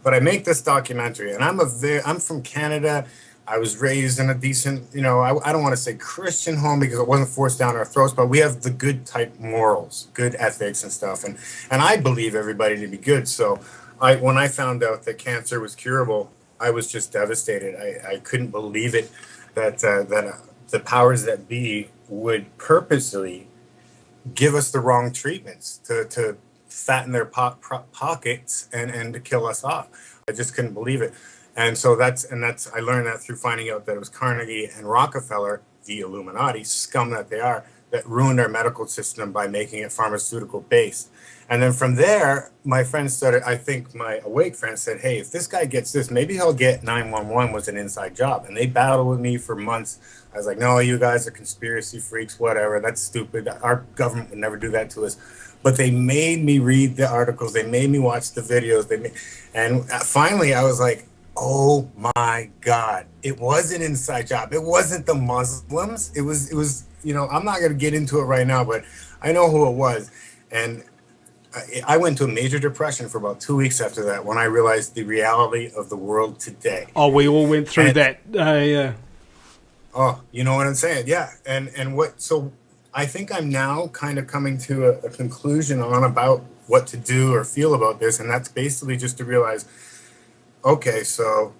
S2: But I make this documentary, and I'm from Canada. I was raised in a decent, I don't want to say Christian home because it wasn't forced down our throats, but we have the good type morals, good ethics and stuff. And I believe everybody to be good. So when I found out that cancer was curable, I was just devastated. I couldn't believe it that the powers that be would purposely give us the wrong treatments to fatten their pockets and to kill us off. I just couldn't believe it. And so I learned that through finding out that it was Carnegie and Rockefeller, the Illuminati, scum that they are, that ruined our medical system by making it pharmaceutical based. And then from there, my friends started, I think my awake friends said, hey, if this guy gets this, maybe he'll get 911 was an inside job. And they battled with me for months. I was like, no, you guys are conspiracy freaks, whatever. That's stupid. Our government would never do that to us. But they made me read the articles. They made me watch the videos. And finally, I was like, oh my God, it was an inside job. It wasn't the Muslims. It was, I'm not going to get into it right now, but I know who it was. And I went to a major depression for about 2 weeks after that when I realized the reality of the world today.
S1: Oh, we all went through that. Yeah.
S2: Oh, you know what I'm saying? Yeah. And what, so I think I'm now kind of coming to a conclusion on about what to do or feel about this. And that's basically just to realize, okay, so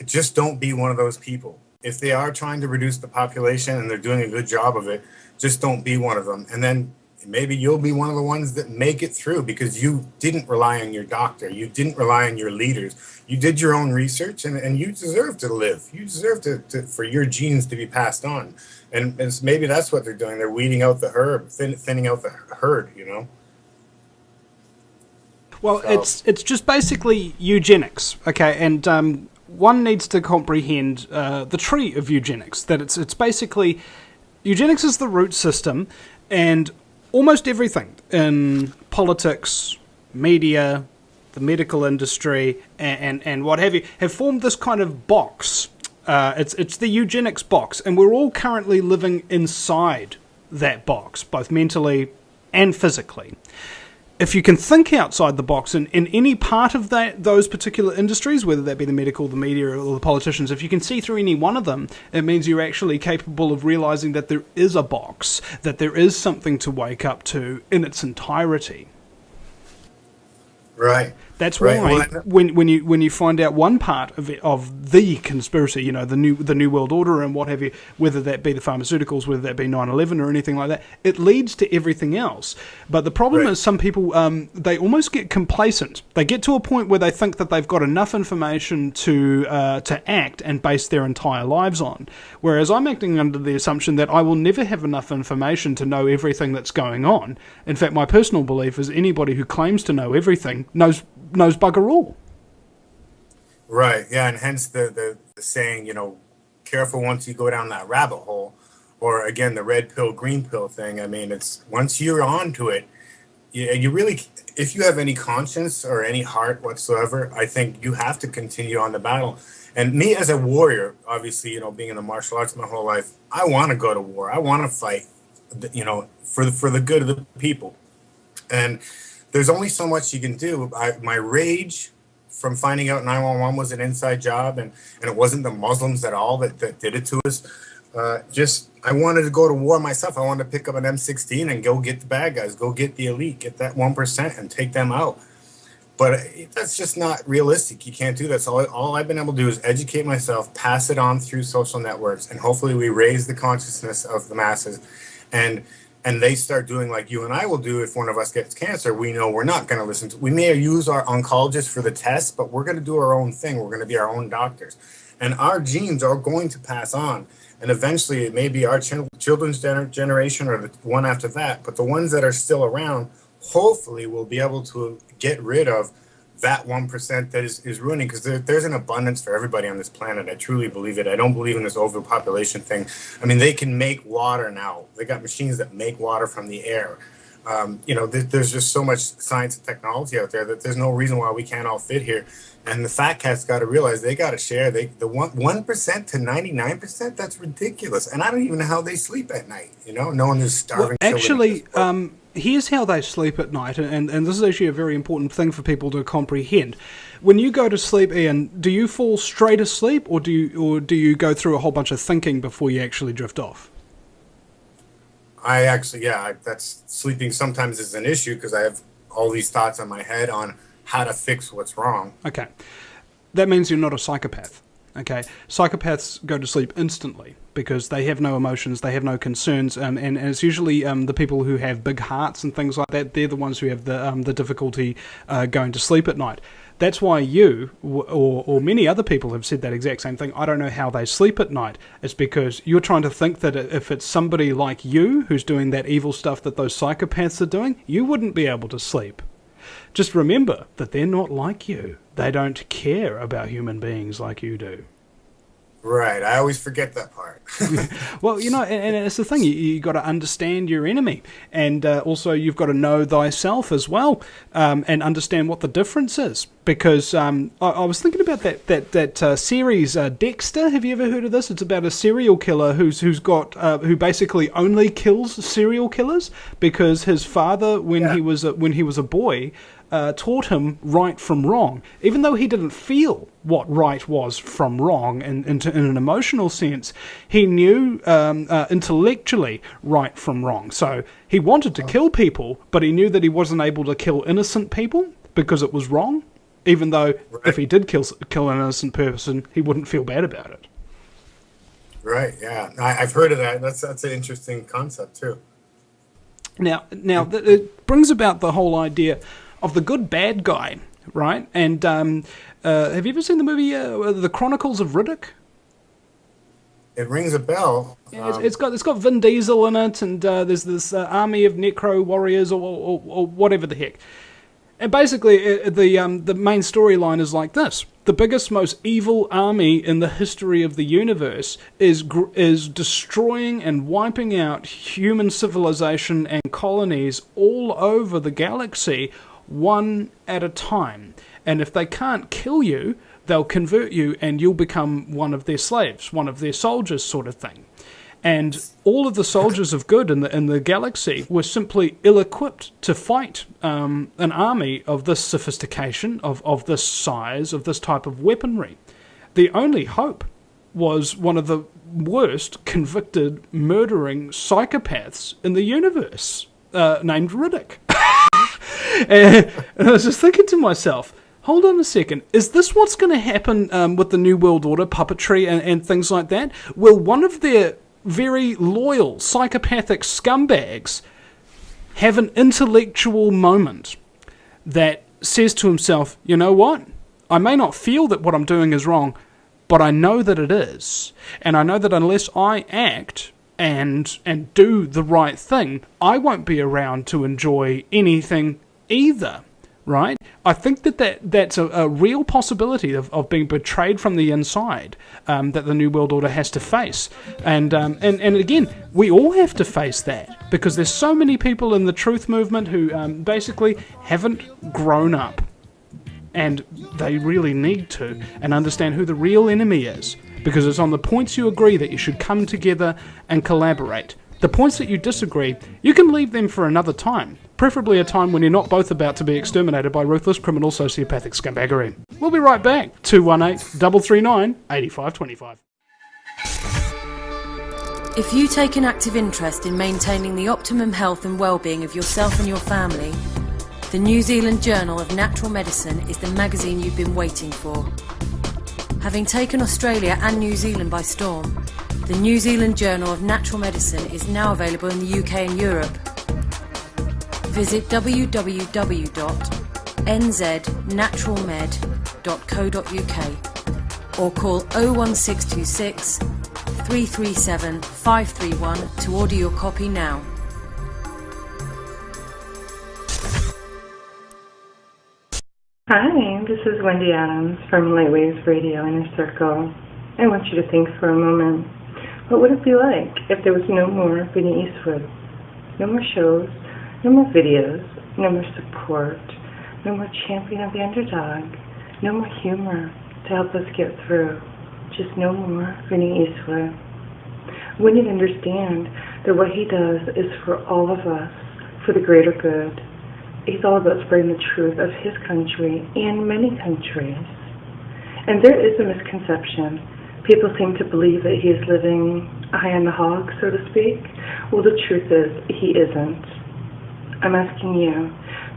S2: just don't be one of those people. If they are trying to reduce the population and they're doing a good job of it, just don't be one of them. And then maybe you'll be one of the ones that make it through because you didn't rely on your doctor. You didn't rely on your leaders. You did your own research, and you deserve to live. You deserve for your genes to be passed on. And maybe that's what they're doing. They're weeding out the herd, thinning out the herd, you know?
S1: Well, so. It's just basically eugenics, okay? And one needs to comprehend the tree of eugenics, that it's basically... Eugenics is the root system, and almost everything in politics, media, the medical industry, and what have you, have formed this kind of box. It's the eugenics box, and we're all currently living inside that box, both mentally and physically. If you can think outside the box in any part of those particular industries, whether that be the medical, the media, or the politicians, if you can see through any one of them, it means you're actually capable of realizing that there is a box, that there is something to wake up to in its entirety.
S2: Right.
S1: That's why when you find out one part of the conspiracy, you know, the new world order and what have you, whether that be the pharmaceuticals, whether that be 9/11 or anything like that, it leads to everything else. But the problem is some people they almost get complacent. They get to a point where they think that they've got enough information to act and base their entire lives on. Whereas I'm acting under the assumption that I will never have enough information to know everything that's going on. In fact, my personal belief is anybody who claims to know everything knows bugger all.
S2: Right, yeah, and hence the saying, you know, careful once you go down that rabbit hole, or again, the red pill, green pill thing. I mean, it's once you're onto it, you really, if you have any conscience or any heart whatsoever, I think you have to continue on the battle. And me as a warrior, obviously, you know, being in the martial arts my whole life, I want to go to war. I want to fight, you know, for the good of the people. And there's only so much you can do. My rage from finding out 911 was an inside job and it wasn't the Muslims at all that did it to us. I wanted to go to war myself. I wanted to pick up an M16 and go get the bad guys, go get the elite, get that 1% and take them out. But that's just not realistic. You can't do that. So all I've been able to do is educate myself, pass it on through social networks, and hopefully we raise the consciousness of the masses. And they start doing like you and I will do if one of us gets cancer. We know we're not going to listen to. We may use our oncologist for the test, but we're going to do our own thing. We're going to be our own doctors. And our genes are going to pass on. And eventually it may be our children's generation or the one after that. But the ones that are still around, hopefully we'll be able to get rid of that 1% that is ruining, because there's an abundance for everybody on this planet. I truly believe it. I don't believe in this overpopulation thing. I mean, they can make water now. They got machines that make water from the air. You know, there's just so much science and technology out there that there's no reason why we can't all fit here. And the fat cats got to realize they got to share. The 1% to 99%, that's ridiculous. And I don't even know how they sleep at night, you know, knowing there's starving children.
S1: Actually, here's how they sleep at night, and this is actually a very important thing for people to comprehend. When you go to sleep, Ian, do you fall straight asleep, or do you go through a whole bunch of thinking before you actually drift off?
S2: I actually, that's sleeping sometimes is an issue because I have all these thoughts in my head on how to fix what's wrong.
S1: Okay. That means you're not a psychopath. Okay. Psychopaths go to sleep instantly because they have no emotions, they have no concerns, and it's usually the people who have big hearts and things like that, they're the ones who have the difficulty going to sleep at night. That's why you, or many other people have said that exact same thing. I don't know how they sleep at night. It's because you're trying to think that if it's somebody like you who's doing that evil stuff that those psychopaths are doing, you wouldn't be able to sleep. Just remember that they're not like you. They don't care about human beings like you do.
S2: Right, I always forget that part.
S1: Well, you know, and it's the thing, you got to understand your enemy, and also you've got to know thyself as well, and understand what the difference is. Because I was thinking about that series Dexter. Have you ever heard of this? It's about a serial killer who basically only kills serial killers because his father, when he was a boy, taught him right from wrong, even though he didn't feel what right was from wrong in an emotional sense. He knew intellectually right from wrong. So he wanted to kill people, but he knew that he wasn't able to kill innocent people because it was wrong, even though if he did kill an innocent person, he wouldn't feel bad about it.
S2: Right, yeah. I've heard of that. That's an interesting concept, too.
S1: Now, it brings about the whole idea of the good bad guy, right? And have you ever seen the movie The Chronicles of Riddick?
S2: It rings a bell.
S1: Yeah, it's got Vin Diesel in it, and there's this army of necro warriors or whatever the heck. And basically, the main storyline is like this: the biggest, most evil army in the history of the universe is destroying and wiping out human civilization and colonies all over the galaxy, one at a time. And if they can't kill you, they'll convert you and you'll become one of their slaves, one of their soldiers, sort of thing. And all of the soldiers of good in the galaxy were simply ill-equipped to fight an army of this sophistication, of this size, of this type of weaponry. The only hope was one of the worst convicted murdering psychopaths in the universe, named Riddick. And I was just thinking to myself, hold on a second, is this what's going to happen with the New World Order puppetry and things like that? Will one of their very loyal psychopathic scumbags have an intellectual moment that says to himself, you know what, I may not feel that what I'm doing is wrong, but I know that it is, and I know that unless I act and do the right thing, I won't be around to enjoy anything either, right? I think that's a real possibility of being betrayed from the inside that the New World Order has to face. And again, we all have to face that, because there's so many people in the truth movement who basically haven't grown up. And they really need to, and understand who the real enemy is, because it's on the points you agree that you should come together and collaborate. The points that you disagree, you can leave them for another time, preferably a time when you're not both about to be exterminated by ruthless, criminal, sociopathic scumbaggery. We'll be right back. 218-339-8525.
S3: If you take an active interest in maintaining the optimum health and well-being of yourself and your family, the New Zealand Journal of Natural Medicine is the magazine you've been waiting for. Having taken Australia and New Zealand by storm, the New Zealand Journal of Natural Medicine is now available in the UK and Europe. Visit www.nznaturalmed.co.uk or call 01626 337 531 to order your copy now.
S4: Hi, this is Wendy Adams from Lightwaves Radio Inner Circle. I want you to think for a moment. What would it be like if there was no more Vinnie Eastwood? No more shows, no more videos, no more support, no more champion of the underdog, no more humor to help us get through. Just no more Vinnie Eastwood. We need to understand that what he does is for all of us, for the greater good. He's all about spreading the truth of his country and many countries. And there is a misconception. People seem to believe that he is living high on the hog, so to speak. Well, the truth is, he isn't. I'm asking you,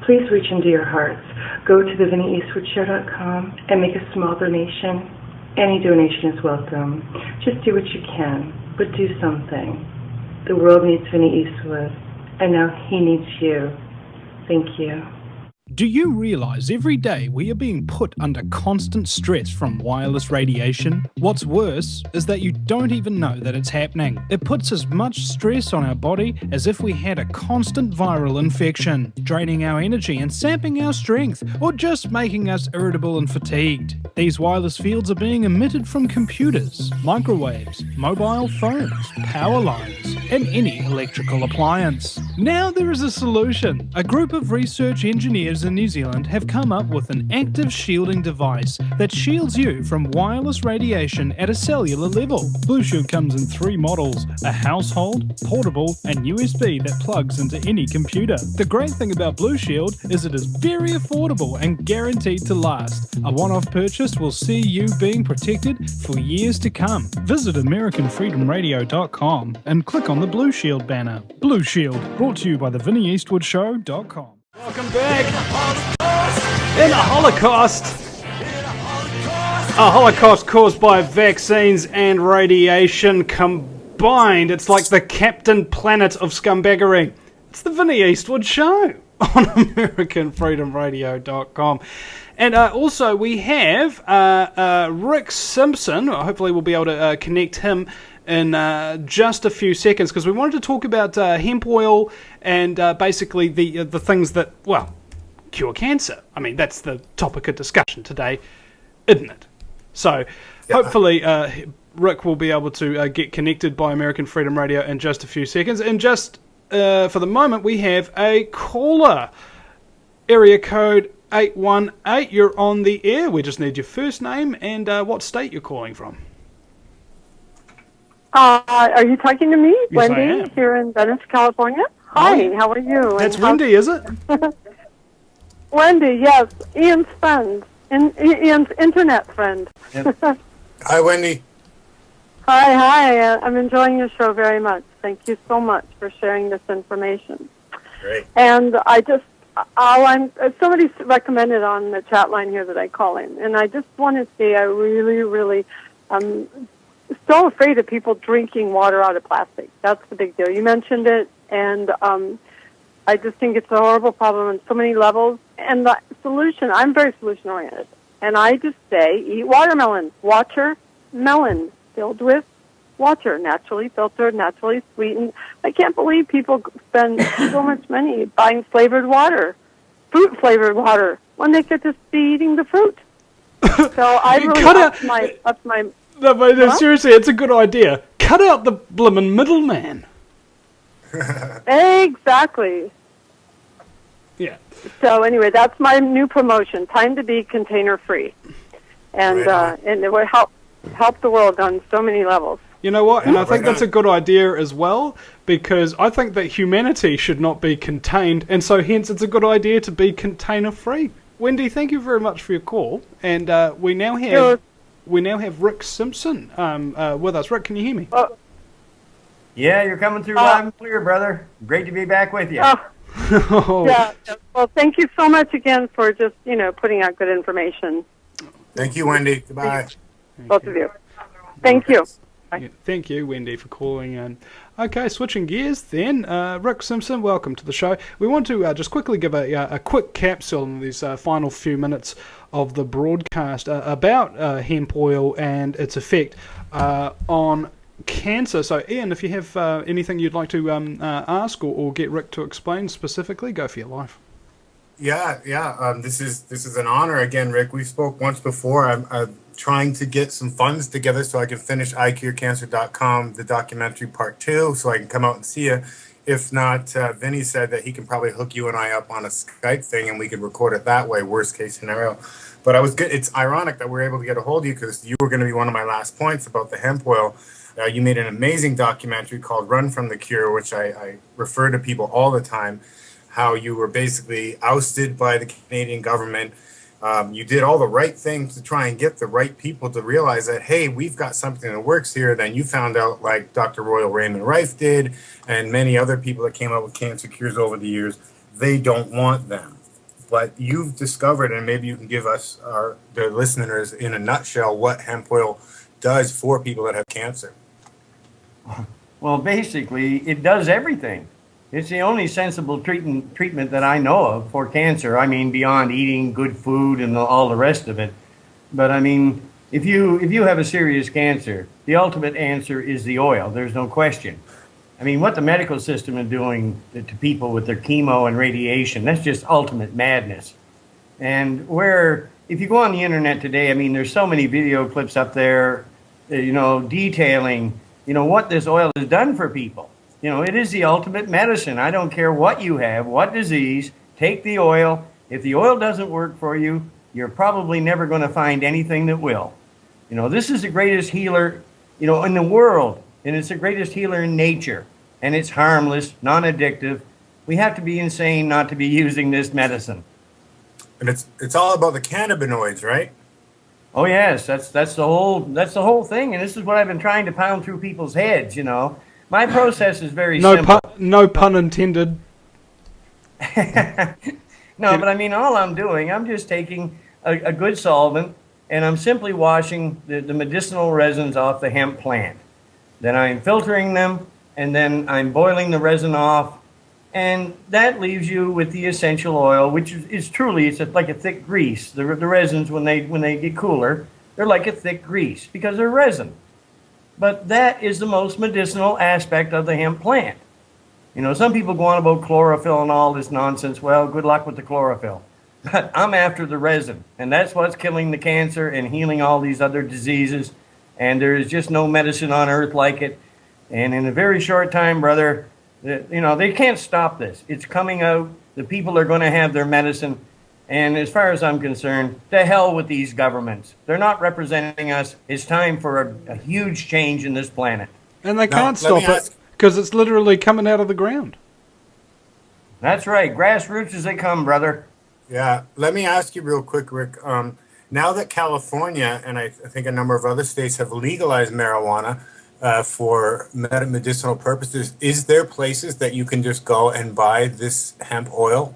S4: please reach into your hearts. Go to thevinnieeastwoodshow.com and make a small donation. Any donation is welcome. Just do what you can, but do something. The world needs Vinnie Eastwood, and now he needs you. Thank you.
S5: Do you realize every day we are being put under constant stress from wireless radiation? What's worse is that you don't even know that it's happening. It puts as much stress on our body as if we had a constant viral infection, draining our energy and sapping our strength, or just making us irritable and fatigued. These wireless fields are being emitted from computers, microwaves, mobile phones, power lines, and any electrical appliance. Now there is a solution. A group of research engineers operators in New Zealand have come up with an active shielding device that shields you from wireless radiation at a cellular level. Blue Shield comes in 3 models: a household, portable, and USB that plugs into any computer. The great thing about Blue Shield is it is very affordable and guaranteed to last. A one-off purchase will see you being protected for years to come. Visit AmericanFreedomRadio.com and click on the Blue Shield banner. Blue Shield, brought to you by TheVinnyEastwoodShow.com.
S1: Welcome back. In a Holocaust. A Holocaust caused by vaccines and radiation combined. It's like the Captain Planet of scumbaggery. It's the Vinny Eastwood Show on AmericanFreedomRadio.com. And also we have Rick Simpson. Hopefully we'll be able to connect him in just a few seconds, because we wanted to talk about hemp oil and basically the things that, well, cure cancer. I mean, that's the topic of discussion today, isn't it? So hopefully Rick will be able to get connected by American Freedom Radio in just a few seconds. And just for the moment, we have a caller. Area code 818. You're on the air. We just need your first name and what state you're calling from.
S6: Are you talking to me?
S1: Yes,
S6: Wendy, here in Venice, California. Hi, how are you?
S1: That's Wendy, is it?
S6: Wendy, yes. Ian's friend. Ian's internet friend.
S2: Yep. Hi, Wendy.
S6: Hi. I'm enjoying your show very much. Thank you so much for sharing this information.
S2: Great.
S6: And somebody recommended on the chat line here that I call in, and I just want to say I really so afraid of people drinking water out of plastic. That's the big deal. You mentioned it, and I just think it's a horrible problem on so many levels. And the solution, I'm very solution-oriented, and I just say eat watermelon. Watermelon filled with water, naturally filtered, naturally sweetened. I can't believe people spend so much money buying flavored water, fruit-flavored water, when they could just be eating the fruit. So I really upped my
S1: No, but seriously, it's a good idea. Cut out the blimmin' middleman.
S6: Exactly.
S1: Yeah.
S6: So anyway, that's my new promotion. Time to be container free, and it will help the world on so many levels.
S1: You know what? And I think that's a good idea as well, because I think that humanity should not be contained, and so hence it's a good idea to be container free. Wendy, thank you very much for your call, and we now have Rick Simpson with us. Rick, can you hear me?
S7: Yeah, you're coming through loud and clear, brother. Great to be back with you.
S6: Yeah. Well, thank you so much again for just, putting out good information.
S2: Thank you, Wendy. Goodbye.
S6: Both of you. Thank you.
S1: Yeah, thank you, Wendy, for calling in. Okay, switching gears then. Rick Simpson, welcome to the show. We want to just quickly give a quick capsule in these final few minutes of the broadcast about hemp oil and its effect on cancer. So, Ian, if you have anything you'd like to ask or get Rick to explain specifically, go for your life.
S2: Yeah. This is an honor again, Rick. We spoke once before. I'm trying to get some funds together so I can finish icurecancer.com, the documentary part 2, so I can come out and see you. If not, Vinny said that he can probably hook you and I up on a Skype thing and we could record it that way, worst case scenario. But it's ironic that we're able to get a hold of you, because you were going to be one of my last points about the hemp oil. You made an amazing documentary called Run From the Cure, which I refer to people all the time, how you were basically ousted by the Canadian government. You did all the right things to try and get the right people to realize that, hey, we've got something that works here. Then you found out, like Dr. Royal Raymond Rife did, and many other people that came up with cancer cures over the years, they don't want them. But you've discovered, and maybe you can give us, the listeners, in a nutshell, what hemp oil does for people that have cancer.
S7: Well, basically, it does everything. It's the only sensible treatment that I know of for cancer. I mean, beyond eating good food and all the rest of it. But I mean, if you have a serious cancer, the ultimate answer is the oil. There's no question. I mean, what the medical system is doing to people with their chemo and radiation, that's just ultimate madness. And if you go on the internet today, I mean, there's so many video clips up there, detailing, what this oil has done for people. It is the ultimate medicine. I don't care what you have, what disease, take the oil, If the oil doesn't work for you, you're probably never going to find anything that will. You know, this is the greatest healer, you know, in the world, and it's the greatest healer in nature, and it's harmless, non-addictive. We have to be insane not to be using this medicine.
S2: And it's all about the cannabinoids, right?
S7: Oh yes, that's the whole thing, and this is what I've been trying to pound through people's heads. You know, my process is very simple.
S1: No pun intended.
S7: No, but I mean, all I'm doing, I'm just taking a good solvent, and I'm simply washing the medicinal resins off the hemp plant. Then I'm filtering them, and then I'm boiling the resin off, and that leaves you with the essential oil, which is truly, it's like a thick grease. The resins, when they get cooler, they're like a thick grease because they're resin. But that is the most medicinal aspect of the hemp plant. You know, some people go on about chlorophyll and all this nonsense. Well, good luck with the chlorophyll. But I'm after the resin, and that's what's killing the cancer and healing all these other diseases. And there is just no medicine on earth like it. And in a very short time, brother, you know, they can't stop this. It's coming out. The people are going to have their medicine. And as far as I'm concerned, to hell with these governments. They're not representing us. It's time for a huge change in this planet.
S1: And they can't stop it because it's literally coming out of the ground.
S7: That's right. Grassroots as they come, brother.
S2: Yeah. Let me ask you real quick, Rick. Now that California and I think a number of other states have legalized marijuana for medicinal purposes, is there places that you can just go and buy this hemp oil?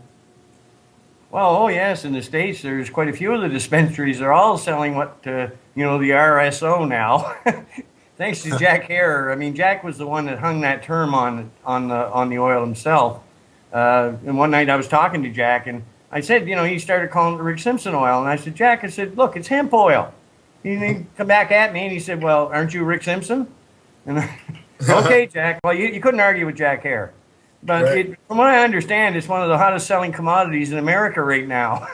S7: Well, oh yes, in the States, there's quite a few of the dispensaries. They're all selling what, you know, the RSO now. Thanks to Jack Hare. I mean, Jack was the one that hung that term on the oil himself. And one night I was talking to Jack, and I said, you know, he started calling it the Rick Simpson oil. And I said, Jack, I said, look, it's hemp oil. He come back at me, and he said, well, aren't you Rick Simpson? And okay, Jack. Well, you couldn't argue with Jack Hare. But right. From what I understand, it's one of the hottest selling commodities in America right now.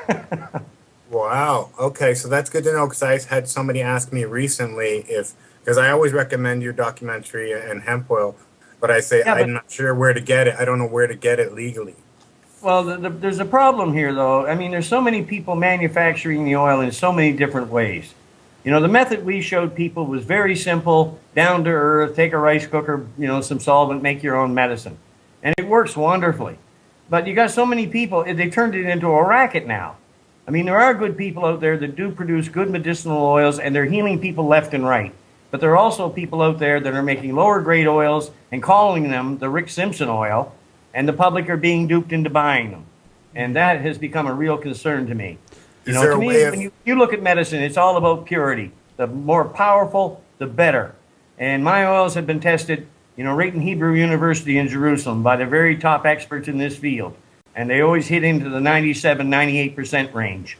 S2: Wow. Okay, so that's good to know, because I had somebody ask me recently because I always recommend your documentary and hemp oil, but I say I'm not sure where to get it. I don't know where to get it legally.
S7: Well, there's a problem here, though. I mean, there's so many people manufacturing the oil in so many different ways. You know, the method we showed people was very simple, down to earth, take a rice cooker, you know, some solvent, make your own medicine. And it works wonderfully. But you got so many people, they turned it into a racket now. I mean, there are good people out there that do produce good medicinal oils, and they're healing people left and right. But there are also people out there that are making lower grade oils and calling them the Rick Simpson oil, and the public are being duped into buying them. And that has become a real concern to me. You know, to me, when you look at medicine, it's all about purity. The more powerful, the better. And my oils have been tested, you know, right in Hebrew University in Jerusalem by the very top experts in this field. And they always hit into the 97, 98% range.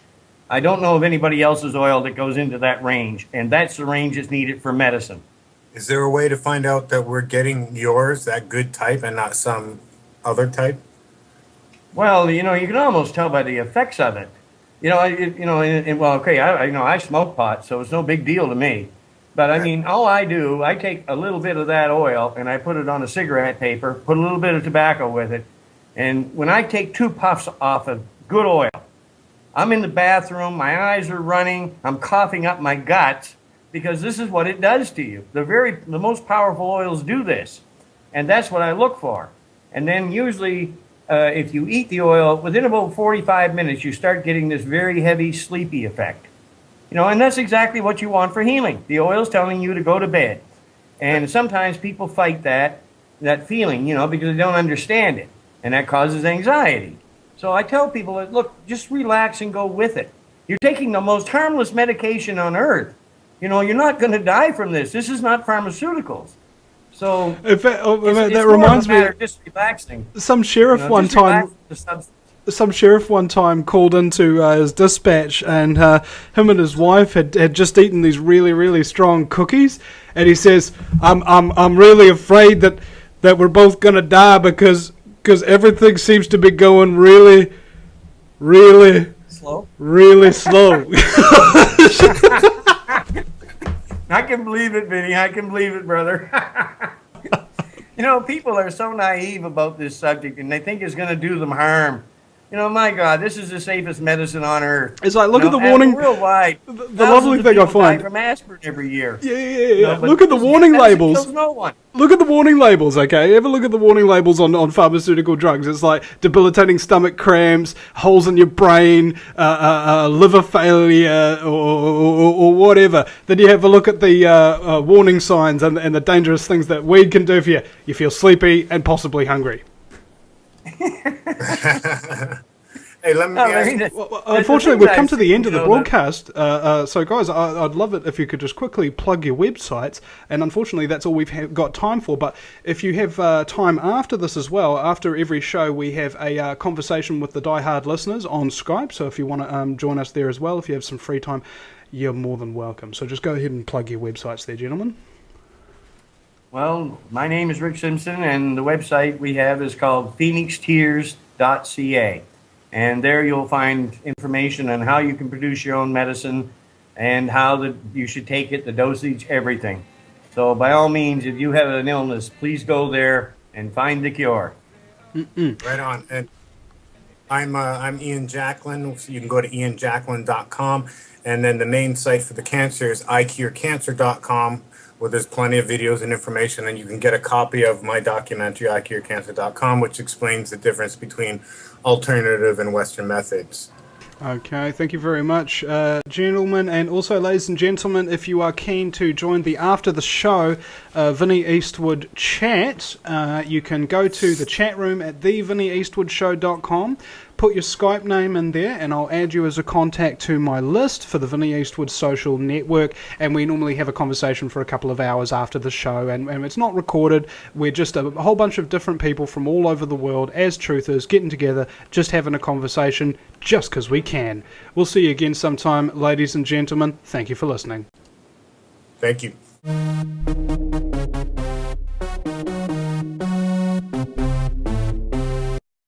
S7: I don't know of anybody else's oil that goes into that range. And that's the range that's needed for medicine.
S2: Is there a way to find out that we're getting yours, that good type, and not some other type?
S7: Well, you know, you can almost tell by the effects of it. You know, well, okay, I smoke pot, so it's no big deal to me. But I mean, all I do, I take a little bit of that oil and I put it on a cigarette paper, put a little bit of tobacco with it. And when I take 2 puffs off of good oil, I'm in the bathroom, my eyes are running, I'm coughing up my guts, because this is what it does to you. The most powerful oils do this. And that's what I look for. And then usually, if you eat the oil, within about 45 minutes, you start getting this very heavy, sleepy effect. You know, and that's exactly what you want for healing. The oil's telling you to go to bed. And sometimes people fight that feeling, you know, because they don't understand it. And that causes anxiety. So I tell people, that, look, just relax and go with it. You're taking the most harmless medication on earth. You know, you're not going to die from this. This is not pharmaceuticals. So
S1: that reminds me,
S7: just relaxing.
S1: Some sheriff one time called into his dispatch, and him and his wife had just eaten these really, really strong cookies, and he says, I'm really afraid that we're both gonna die because everything seems to be going really, really slow. Really slow.
S7: I can believe it, Vinny. I can believe it, brother. You know, people are so naive about this subject, and they think it's going to do them harm. You know, my God, this is the safest medicine on earth.
S1: It's like, look at the warning.
S7: Worldwide,
S1: the lovely thing I find
S7: from aspirin every year.
S1: Yeah. Look at the warning labels.
S7: Kills no one.
S1: Look at the warning labels, okay? Ever look at the warning labels on pharmaceutical drugs? It's like debilitating stomach cramps, holes in your brain, liver failure, or whatever. Then you have a look at the warning signs and the dangerous things that weed can do for you. You feel sleepy and possibly hungry.
S2: Hey, let me ask.
S1: Well, unfortunately, we've come to the end of the broadcast. So, guys, I'd love it if you could just quickly plug your websites. And unfortunately, that's all we've got time for. But if you have time after this as well, after every show, we have a conversation with the diehard listeners on Skype. So if you want to join us there as well, if you have some free time, you're more than welcome. So just go ahead and plug your websites there, gentlemen.
S7: Well, my name is Rick Simpson, and the website we have is called phoenixtears.ca. And there you'll find information on how you can produce your own medicine and how you should take it, the dosage, everything. So by all means, if you have an illness, please go there and find the cure.
S2: Right on. And I'm Ian Jacklin. So you can go to ianjacklin.com. And then the main site for the cancer is icurecancer.com, where there's plenty of videos and information. And you can get a copy of my documentary, icurecancer.com, which explains the difference between alternative and Western methods.
S1: Okay, thank you very much, gentlemen, and also, ladies and gentlemen, if you are keen to join the After the Show Vinnie Eastwood chat, you can go to the chat room at thevinnieeastwoodshow.com, put your Skype name in there, and I'll add you as a contact to my list for the Vinnie Eastwood social network, and we normally have a conversation for a couple of hours after the show, and it's not recorded. We're just a whole bunch of different people from all over the world as truthers getting together, just having a conversation, just because we can. We'll see you again sometime, ladies and gentlemen. Thank you for listening.
S2: Thank you.